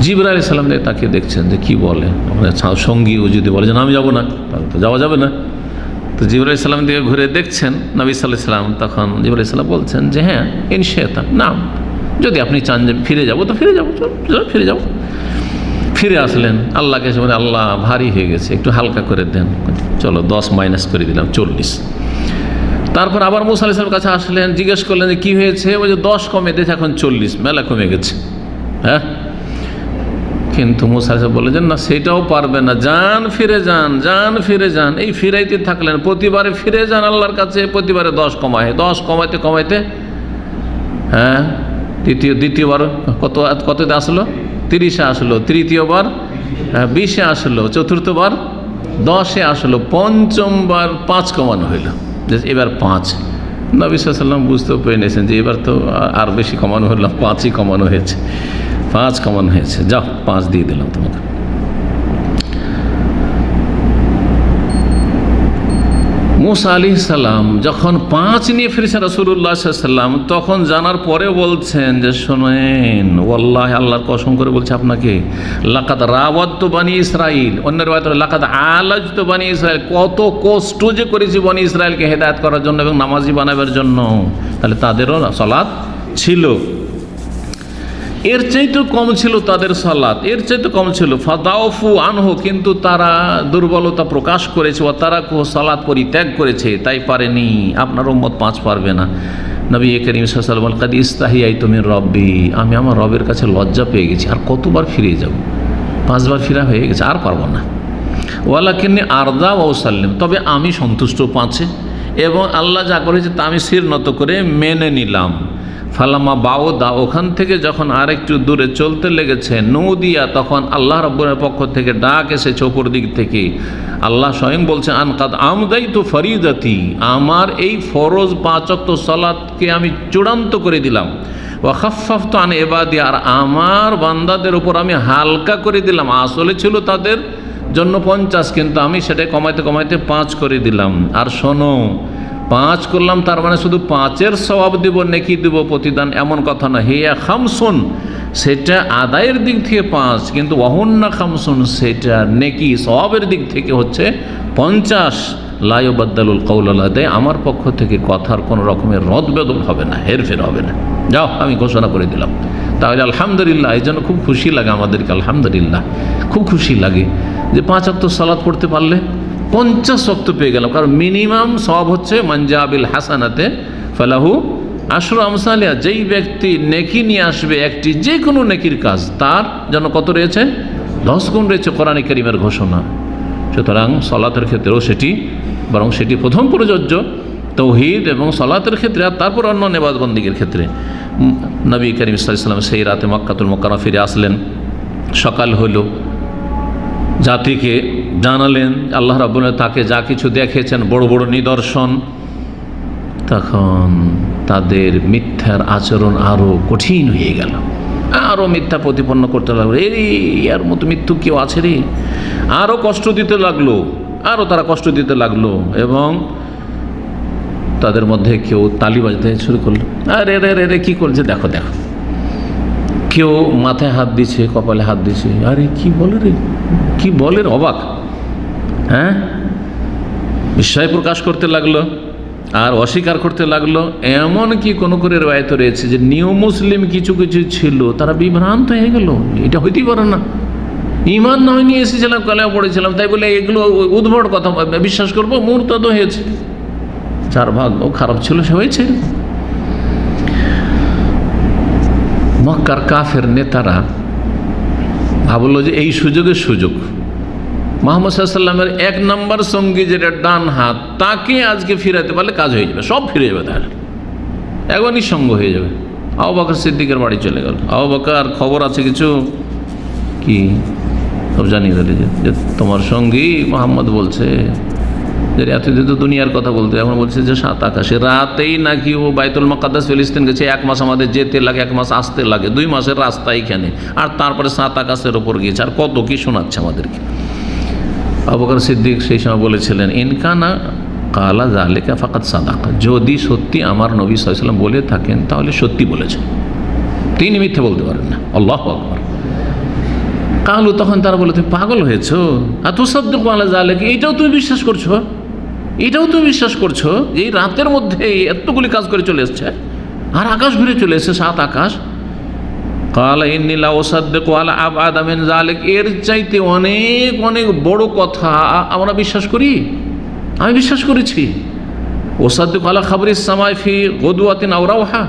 জিবরাইল আলাইহিস সালাম তাকে দেখছেন যে কি বলে, সঙ্গীও যদি বলে যে আমি যাবো না, তাহলে তো যাওয়া যাবে না। তো জিবরাইল আলাইহিস সালাম দিকে ঘুরে দেখছেন নবী সাল্লাল্লাহু আলাইহি ওয়াসাল্লাম, তখন জিবরাইল আলাইহিস সালাম বলছেন যে হ্যাঁ, ইনশাআল্লাহ, না, যদি আপনি চান যে ফিরে যাবো তো ফিরে যাবো, ফিরে যাবো। ফিরে আসলেন, আল্লাহকে এসে বলে, আল্লাহ ভারী হয়ে গেছে, একটু হালকা করে দেন। চলো 10 মাইনাস করে দিলাম, 40। তারপর আবার মূসা আলাইহিস সালামের কাছে আসলেন, জিজ্ঞেস করলেন যে কী হয়েছে? ওই যে 10 কমে দিয়েছে, এখন 40, মেলা কমে গেছে। হ্যাঁ, কিন্তু মুসা আলাইহিস সালাম বলেছেন না, সেটাও পারবে না, যান ফিরে যান, যান ফিরে যান, এই ফিরাইতে থাকলেন। প্রতিবারে ফিরে যান আল্লাহর কাছে, প্রতিবারে 10 কমায়, 10 কমাইতে কমাইতে হ্যাঁ দ্বিতীয়বার কততে আসলো? 30-এ আসলো। তৃতীয়বার 20-এ আসলো। চতুর্থবার 10-এ আসলো। পঞ্চমবার 5 কমানো হইল, যে এবার 5। নবী সাল্লাল্লাহু আলাইহি ওয়াসাল্লাম বুঝতেও পেরে নিয়েছেন যে এবার তো আর বেশি কমানো হলো, 5ই কমানো হয়েছে, 5 কমানো হয়েছে, যাও 5 দিয়ে দিলাম তোমাকে। মুসা আলাইহিস সালাম যখন 5 নিয়ে ফিরেছেন রাসূলুল্লাহ সাল্লাল্লাহু আলাইহি ওয়াসাল্লাম, তখন জানার পরে বলছেন যে শোনেন, ওয়াল্লাহি আল্লাহর কসম করে বলছে আপনাকে, লাকাদ রাওয়াদতু বনি ইসরাইল, অন্য riwayat লাকাদ আলাজতু বনি ইসরাইল, কত কষ্ট যে করেছি বনি ইসরাইলকে হেদায়েত করার জন্য এবং নামাজি বানাবার জন্য। তাহলে তাদেরও সালাত ছিল, এর চাইতে কম ছিল তাদের সালাত, এর চাইতে কম ছিল। ফাদাউফু আনহু, কিন্তু তারা দুর্বলতা প্রকাশ করেছে, ও তারা সালাত পরিত্যাগ করেছে, তাই পারেনি। আপনার উম্মত 5 পারবে না। নবী করিম সাল্লাল্লাহু আলাইহি ওয়াসাল্লাম কাদ ইস্তাহিয়াইতু মির রব্বি, আমি আমার রবের কাছে লজ্জা পেয়ে গেছি, আর কতবার ফিরে যাব? 5 বার ফিরা হয়ে গেছে, আর পারবো না। ওয়ালাকিন্নী আরদা ওয়া উসাল্লিম, তবে আমি সন্তুষ্ট 5-এ, এবং আল্লাহ যা করেছে তা আমি শির নত করে মেনে নিলাম। ফালামা বাউদা, ওখান থেকে যখন আরেকটু দূরে চলতে লেগেছে, নৌদিয়া, তখন আল্লাহ রাব্বুল পক্ষ থেকে ডাক এসেছে ওপর দিক থেকে। আল্লাহ স্বয়ং বলছেন, আনকাদ আমদাইতু ফরিদাতি, আমার এই ফরজ 5 ওয়াক্ত সালাতকে আমি চূড়ান্ত করে দিলাম। ওয়া খাফফাফতু আন ইবাদি, আর আমার বান্দাদের উপর আমি হালকা করে দিলাম। আসলে ছিল তাদের জন্য 50, কিন্তু আমি সেটাই কমাইতে কমাইতে 5 করে দিলাম। আর শোনো, 5 করলাম তার মানে শুধু 5-এর সওয়াব দিব, নেকি দিব, প্রতিদান, এমন কথা না। হিয়া খামসুন, সেটা আদায়ের দিক থেকে 5, কিন্তু ওয়াহুন্না খামসুন, সেটা নেকি সওয়াবের দিক থেকে হচ্ছে 50। লা ইউবাদদালুল কাউলু লাদাই, আমার পক্ষ থেকে কথার কোনো রকমের রদবদল হবে না, হেরফের হবে না। যাও, আমি ঘোষণা করে দিলাম। তাহলে আলহামদুলিল্লাহ, এই জন্য খুব খুশি লাগে আমাদেরকে, আলহামদুলিল্লাহ খুব খুশি লাগে যে 5 ওয়াক্ত সালাত পড়তে পারলে 50 ওয়াক্ত পেয়ে গেলাম। কারণ মিনিমাম সওয়াব হচ্ছে মানজাবিল হাসানাতে ফালাহু আশরু আমসালিহা, যেই ব্যক্তি নেকি নিয়ে আসবে একটি যে কোনো নেকির কাজ, তার জন্য কত রয়েছে? 10 গুণ রয়েছে, কোরআনে কারীমের ঘোষণা। সুতরাং সালাতের ক্ষেত্রেও সেটি, বরং সেটি প্রথম প্রযোজ্য তাওহীদ এবং সালাতের ক্ষেত্রে, আর তারপর অন্য নেবাদ বন্দিগের ক্ষেত্রে। নবী করিম সাল্লাল্লাহু আলাইহি ওয়াসাল্লাম সেই রাতে মক্কাতুল মুকাররমা ফিরে আসলেন। সকাল হলো, জাতিকে জানালেন আল্লাহ রাব্বুল আলামিন তাকে যা কিছু দেখিয়েছেন, বড় বড় নিদর্শন। তখন তাদের মিথ্যার আচরণ আরও কঠিন হয়ে গেল, আরও মিথ্যা প্রতিপন্ন করতে লাগলো। এর মতো মৃত্যু কেউ আছে রে? আরও কষ্ট দিতে লাগলো, আরও তারা কষ্ট দিতে লাগলো, এবং তাদের মধ্যে কেউ তালি বাজতে শুরু করলো। আরে রে রে রে কী করছে দেখো দেখো, কেউ মাথায় হাত দিছে, কপালে হাত দিছে। আরে কি বলে রে, কি বলে, অবাক। হ্যাঁ, বিস্ময় প্রকাশ করতে লাগলো আর অস্বীকার করতে লাগলো। এমন কি কোনো করে রওয়ায়েত রয়েছে যে নিউ মুসলিম কিছু কিছু ছিল, তারা বিভ্রান্ত হয়ে গেল, এটা হইতেই পারে না, ঈমান না হয় নিয়ে এসেছিলাম, কালেমা পড়েছিলাম, তাই বলে এগুলো উদ্ভট কথা বিশ্বাস করবো, মুরতাদ হয়েছে। যার ভাগ্য খারাপ ছিল সে হয়েছে। মক্কার কাফের নেতারা ভাবলো যে এই সুযোগের সুযোগ, মুহাম্মদ সাল্লাল্লাহু আলাইহি ওয়াসাল্লামের 1 নম্বর সঙ্গী যেটা ডান হাত, তাকে আজকে ফিরাতে পারলে কাজ হয়ে যাবে, সব ফিরে যাবে, তাহলে একবারই সঙ্গ হয়ে যাবে। আবু বকর সিদ্দিকের বাড়ি চলে গেল। আবু বকর, খবর আছে কিছু? কি সব জানিয়ে দিলে যে তোমার সঙ্গী মুহাম্মদ বলছে যে এতদিন তো দুনিয়ার কথা বলতে, এখন বলছে যে 7 আকাশে, রাতেই নাকি ও বাইতুল মুকাদ্দাস ফিলিস্তিন গেছে। 1 মাস আমাদের যেতে লাগে, 1 মাস আসতে লাগে, 2 মাসের রাস্তা এখানে, আর তারপরে 7 আকাশের ওপর গিয়েছে, আর কত কি শোনাচ্ছে আমাদেরকে। আবু বকর সিদ্দিক সেই সময় বলেছিলেন, ইনকানা কালা যালিকা ফাকাদ সাদাকা, যদি সত্যি আমার নবী সাল্লাল্লাহু আলাইহি ওয়াসাল্লাম বলে থাকেন তাহলে সত্যি বলেছেন, তিনি মিথ্যে বলতে পারেন না। আল্লাহু আকবার। কালু, তখন তারা বলে, তুমি পাগল হয়েছো? আর তুসাদ্দিকু আলা যালিকা, এটাও তুমি বিশ্বাস করছো? এটাও তুমি বিশ্বাস করছো যে এই রাতের মধ্যে এতগুলি কাজ করে চলে এসছে, আর আকাশ ঘুরে চলে এসছে, 7 আকাশ। কালা ইন্নী লা উসাদ্দিকু আলা আবআদ মিন যালিক, এর চাইতে অনেক অনেক বড় কথা আমরা বিশ্বাস করি, আমি বিশ্বাস করেছি। ওসাদ্দিক আলা খাবরিস সামাই ফি গদুয়াতিন আও রাওহা,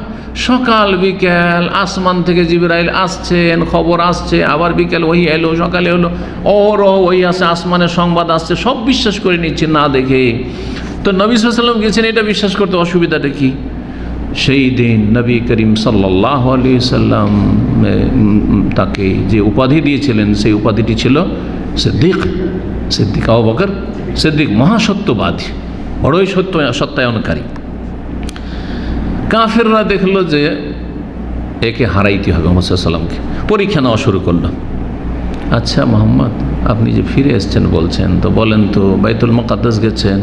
সকাল বিকেল আসমান থেকে জিবরাইল আসছেন, খবর আসছে, আবার বিকেল ওই এলো, সকালে হলো, ওই আসে, আসমানের সংবাদ আসছে, সব বিশ্বাস করে নিচ্ছি না দেখে। তো নবী সাল্লাল্লাহু আলাইহি ওয়াসাল্লাম গেছেন এটা বিশ্বাস করতে, অসুবিধাটা কি? সেই দিন নবী করিম সাল্লাল্লাহু আলাইহি ওয়াসাল্লাম তাকে যে উপাধি দিয়েছিলেন সেই উপাধিটি ছিল সিদ্দিক। সিদ্দিক আবু বকর সিদ্দিক, মহাসত্যবাদী, বড়ই সত্যায়নকারী। কাফেররা দেখলো যে একে হারাইতে হবে, মুহাম্মদ সাল্লাল্লাহু আলাইহি ওয়াসাল্লামকে, পরীক্ষা নেওয়া শুরু করলো। আচ্ছা মোহাম্মদ, আপনি যে ফিরে এসছেন বলছেন, তো বলেন তো বাইতুল মুকাদ্দাস গেছেন,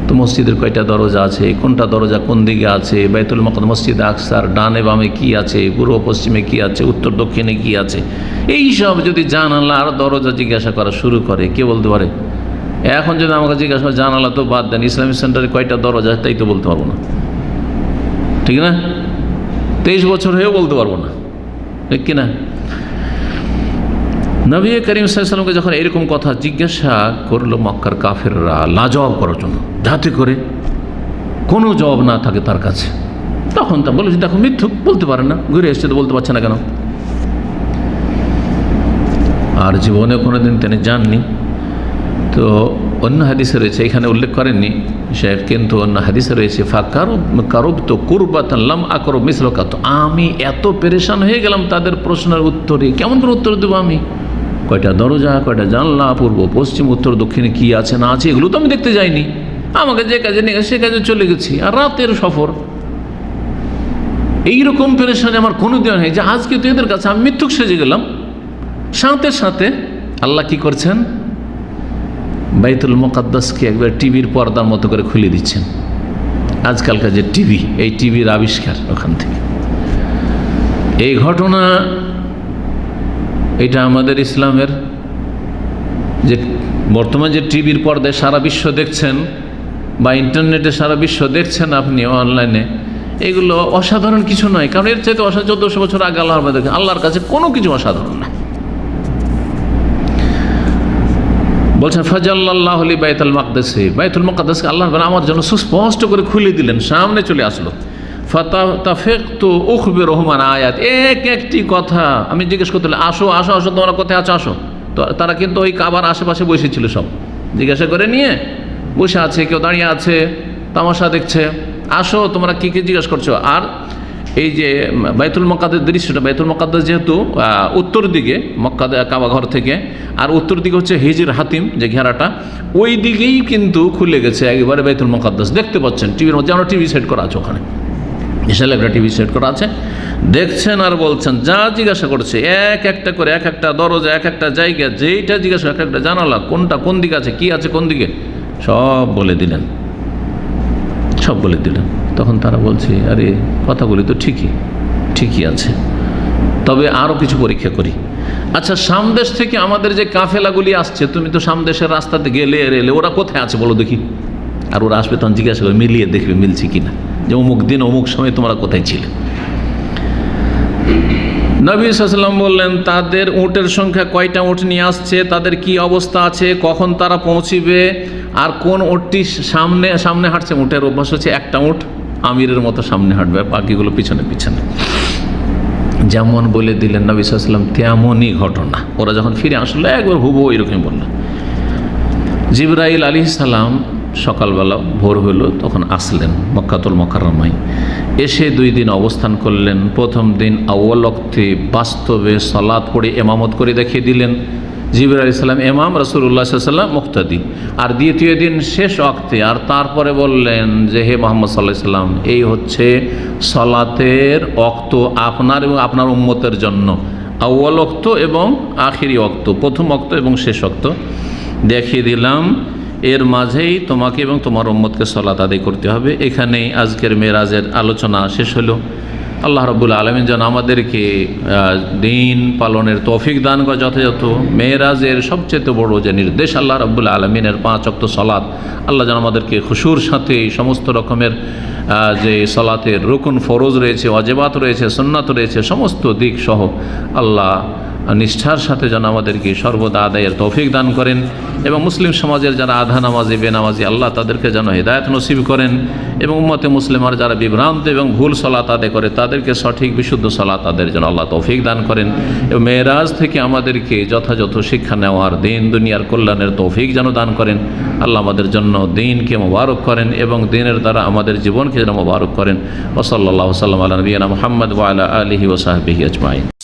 তো মসজিদের কয়টা দরজা আছে, কোনটা দরজা কোন দিকে আছে, বাইতুল মুকাদ্দাস মসজিদ আকসার ডানে বামে কি আছে, পূর্ব পশ্চিমে কি আছে, উত্তর দক্ষিণে কি আছে, এই সব যদি জানালা আর দরজা জিজ্ঞাসা করা শুরু করে, কে বলতে পারে? এখন যদি আমাকে জিজ্ঞাসা করে, জানালা তো বাদ দেন, ইসলামিক সেন্টারে কয়টা দরজা, তাই তো বলতে পারবো না, ঠিক না? 23 বছর হয়েও বলতে পারবো না, ঠিক কিনা? নবী করিম সাল্লাল্লাহু আলাইহি ওয়াসাল্লামকে যখন এরকম কথা জিজ্ঞাসা করলো মক্কার কাফেররা লাজবাব করার জন্য, যাতে করে কোনো জবাব না থাকে তার কাছে, তখন তা বলেছে দেখো মিথ্যুক, বলতে পারে না, ঘুরে এসছে তো বলতে পারছে না কেন? আর জীবনে কোনোদিন তিনি জাননি। তো অন্য হাদিসে রয়েছে, এখানে উল্লেখ করেননি শেখ, কিন্তু অন্য হাদিসে রয়েছে কারব তো কুরবাতান লাম আকরব মিসলকা, তো আমি এত পেরেশান হয়ে গেলাম তাদের প্রশ্নের উত্তরে, কেমন করে উত্তর দেবো আমি? কয়টা দরজা, কয়টা জানলা, পূর্ব পশ্চিম উত্তর দক্ষিণে কি আছে না আছে, এগুলো তো আমি দেখতে যাইনি, আমাকে যে কাজে নিয়ে সে কাজে চলে গেছি, আর রাতের সফর। এইরকম পেরেশানি আমার কোনো দিন হয় যে আজকে তো এদের কাছে আমি মিথ্যুক সেজে গেলাম। সাথে সাথে আল্লাহ কি করছেন? বাইতুল মুকাদ্দাসকে একবার টিভির পর্দার মতো করে খুলে দিচ্ছেন। আজকালকার যে টিভি, এই টিভির আবিষ্কার ওখান থেকে। এই ঘটনা, এটা আমাদের ইসলামের যে বর্তমান যে টিভির পর্দায় সারা বিশ্ব দেখছেন বা ইন্টারনেটে সারা বিশ্ব দেখছেন আপনি অনলাইনে, এগুলো অসাধারণ কিছু নয়, কারণ এর চাইতে 1400 বছর আগে আল্লাহর কাছে কোনো কিছু অসাধারণ না। বলছেন ফাজাল্লাল্লাহু লি বাইতুল মাকদাসে, বাইতুল মুকাদ্দাসকে আল্লাহ আমার জন্য সুস্পষ্ট করে খুলে দিলেন, সামনে চলে আসলো। ফাতাফাকতু উখবিরুহুম আন আয়াত, একটি কথা আমি জিজ্ঞেস করতে, আসো আসো আসো, তোমরা কোথায় আছো আসো। তো তারা কিন্তু ওই কাবার আশেপাশে বসেছিল, সব জিজ্ঞাসা করে নিয়ে বসে আছে, কেউ দাঁড়িয়ে আছে তামাশা দেখছে, আসো তোমরা কী কী জিজ্ঞেস করছো। আর এই যে বাইতুল মুকাদ্দাস দৃশ্যটা, বাইতুল মুকাদ্দাস যেহেতু উত্তর দিকে মক্কা কাবা ঘর থেকে, আর উত্তর দিকে হচ্ছে হিজর হাতিম যে ঘেরাটা, ওই দিকেই কিন্তু খুলে গেছে একেবারে বাইতুল মুকাদ্দাস, দেখতে পাচ্ছেন টিভির মধ্যে, আমরা টিভি সেট করা আছে ওখানে, বিশাল একটা টিভি সেট করা আছে, দেখছেন আর বলছেন, যা জিজ্ঞাসা করছে এক একটা করে, এক একটা দরজা, এক একটা জায়গা, যেইটা জিজ্ঞাসা, এক একটা জানালা, কোনটা কোন দিকে আছে, কি আছে কোন দিকে, সব বলে দিলেন, সব বলে দিলেন। তখন তারা বলছে, আরে কথাগুলি তো ঠিকই আছে, তবে আরও কিছু পরীক্ষা করি। আচ্ছা, সামদেশ থেকে আমাদের যে কাফেলাগুলি আসছে, তুমি তো সামদেশের রাস্তাতে গেলে এলে, ওরা কোথায় আছে বলো দেখি। আর ওরা আসবে তখন জিজ্ঞাসা করে, মিলিয়ে দেখবে মিলছে কিনা, যে অমুক দিন অমুক সময় তোমরা কোথায় ছিলে। নবী সাল্লাল্লাহু আলাইহি ওয়াসাল্লাম বললেন, তাদের উটের সংখ্যা কয়টা উট নিয়ে আসছে, তাদের কি অবস্থা আছে, কখন তারা পৌঁছিবে, আর কোন উটটি সামনে সামনে হাঁটছে। উটের অভ্যাস হচ্ছে একটা উট আমিরের মতো সামনে হাঁটবে, বাকিগুলো পিছনে পিছনে। যেমন বলে দিলেন নবী সাল্লাল্লাহু আলাইহি ওয়াসাল্লাম, তেমনই ঘটনা। ওরা যখন ফিরে আসলো একবার হুবহু এরকমই বলল। জিবরাইল আলাইহিস সালাম সকালবেলা ভোর হলো তখন আসলেন মক্কাতুল মুকাররমায়, এসে 2 দিন অবস্থান করলেন। প্রথম দিন আউয়াল ওয়াক্তে বাস্তবে সালাত পড়ে ইমামত করে দেখিয়ে দিলেন জিবরাইল আলাইহিস সালাম ইমাম, রাসূলুল্লাহ সাল্লাল্লাহু আলাইহি ওয়াসাল্লাম মুক্তাদি। আর দ্বিতীয় দিন শেষ ওয়াক্তে, আর তারপরে বললেন যে হে মুহাম্মদ সাল্লাল্লাহু আলাইহি ওয়াসাল্লাম, এই হচ্ছে সালাতের ওয়াক্ত আপনার এবং আপনার উম্মতের জন্য, আউয়াল ওয়াক্ত এবং আখিরি ওয়াক্ত, প্রথম ওয়াক্ত এবং শেষ ওয়াক্ত দেখিয়ে দিলাম। এর মাঝেই তোমাকে এবং তোমার উম্মতকে সালাত আদায় করতে হবে। এখানেই আজকের মেরাজের আলোচনা শেষ হলো। আল্লাহ রাব্বুল আলামিন যেন আমাদেরকে দিন পালনের তৌফিক দান করে। যথাযথ মেরাজের সবচেয়ে বড় যে নির্দেশ আল্লাহ রাব্বুল আলামিনের 5 ওয়াক্ত সালাত, আল্লাহ যেন আমাদেরকে খুশুর সাথে সমস্ত রকমের যে সালাতের রুকুন ফরজ রয়েছে, ওয়াজিবাত রয়েছে, সুন্নাত রয়েছে, সমস্ত দিক সহ আল্লাহ নিষ্ঠার সাথে যেন আমাদেরকে সর্বদা আদায়ের তৌফিক দান করেন এবং মুসলিম সমাজের যারা আধা নামাজি বেনামাজি আল্লাহ তাদেরকে যেন হিদায়াত নসিব করেন এবং উম্মতে মুসলিমার যারা বিভ্রান্ত এবং ভুল সালাত আদায় করে তাদেরকে সঠিক বিশুদ্ধ সালাত আদায়ের জন্য আল্লাহ তৌফিক দান করেন এবং মেরাজ থেকে আমাদেরকে যথাযথ শিক্ষা নেওয়ার দিন দুনিয়ার কল্যাণের তৌফিক যেন দান করেন। আল্লাহ আমাদের জন্য দিনকে মোবারক করেন এবং দিনের দ্বারা আমাদের জীবনকে যেন মোবারক করেন। ওয়া সাল্লাল্লাহু সাল্লাম আলা নবিয়িনা মুহাম্মদ ওয়া আলা আলিহি ওয়া সাহবিহি আজমাইন।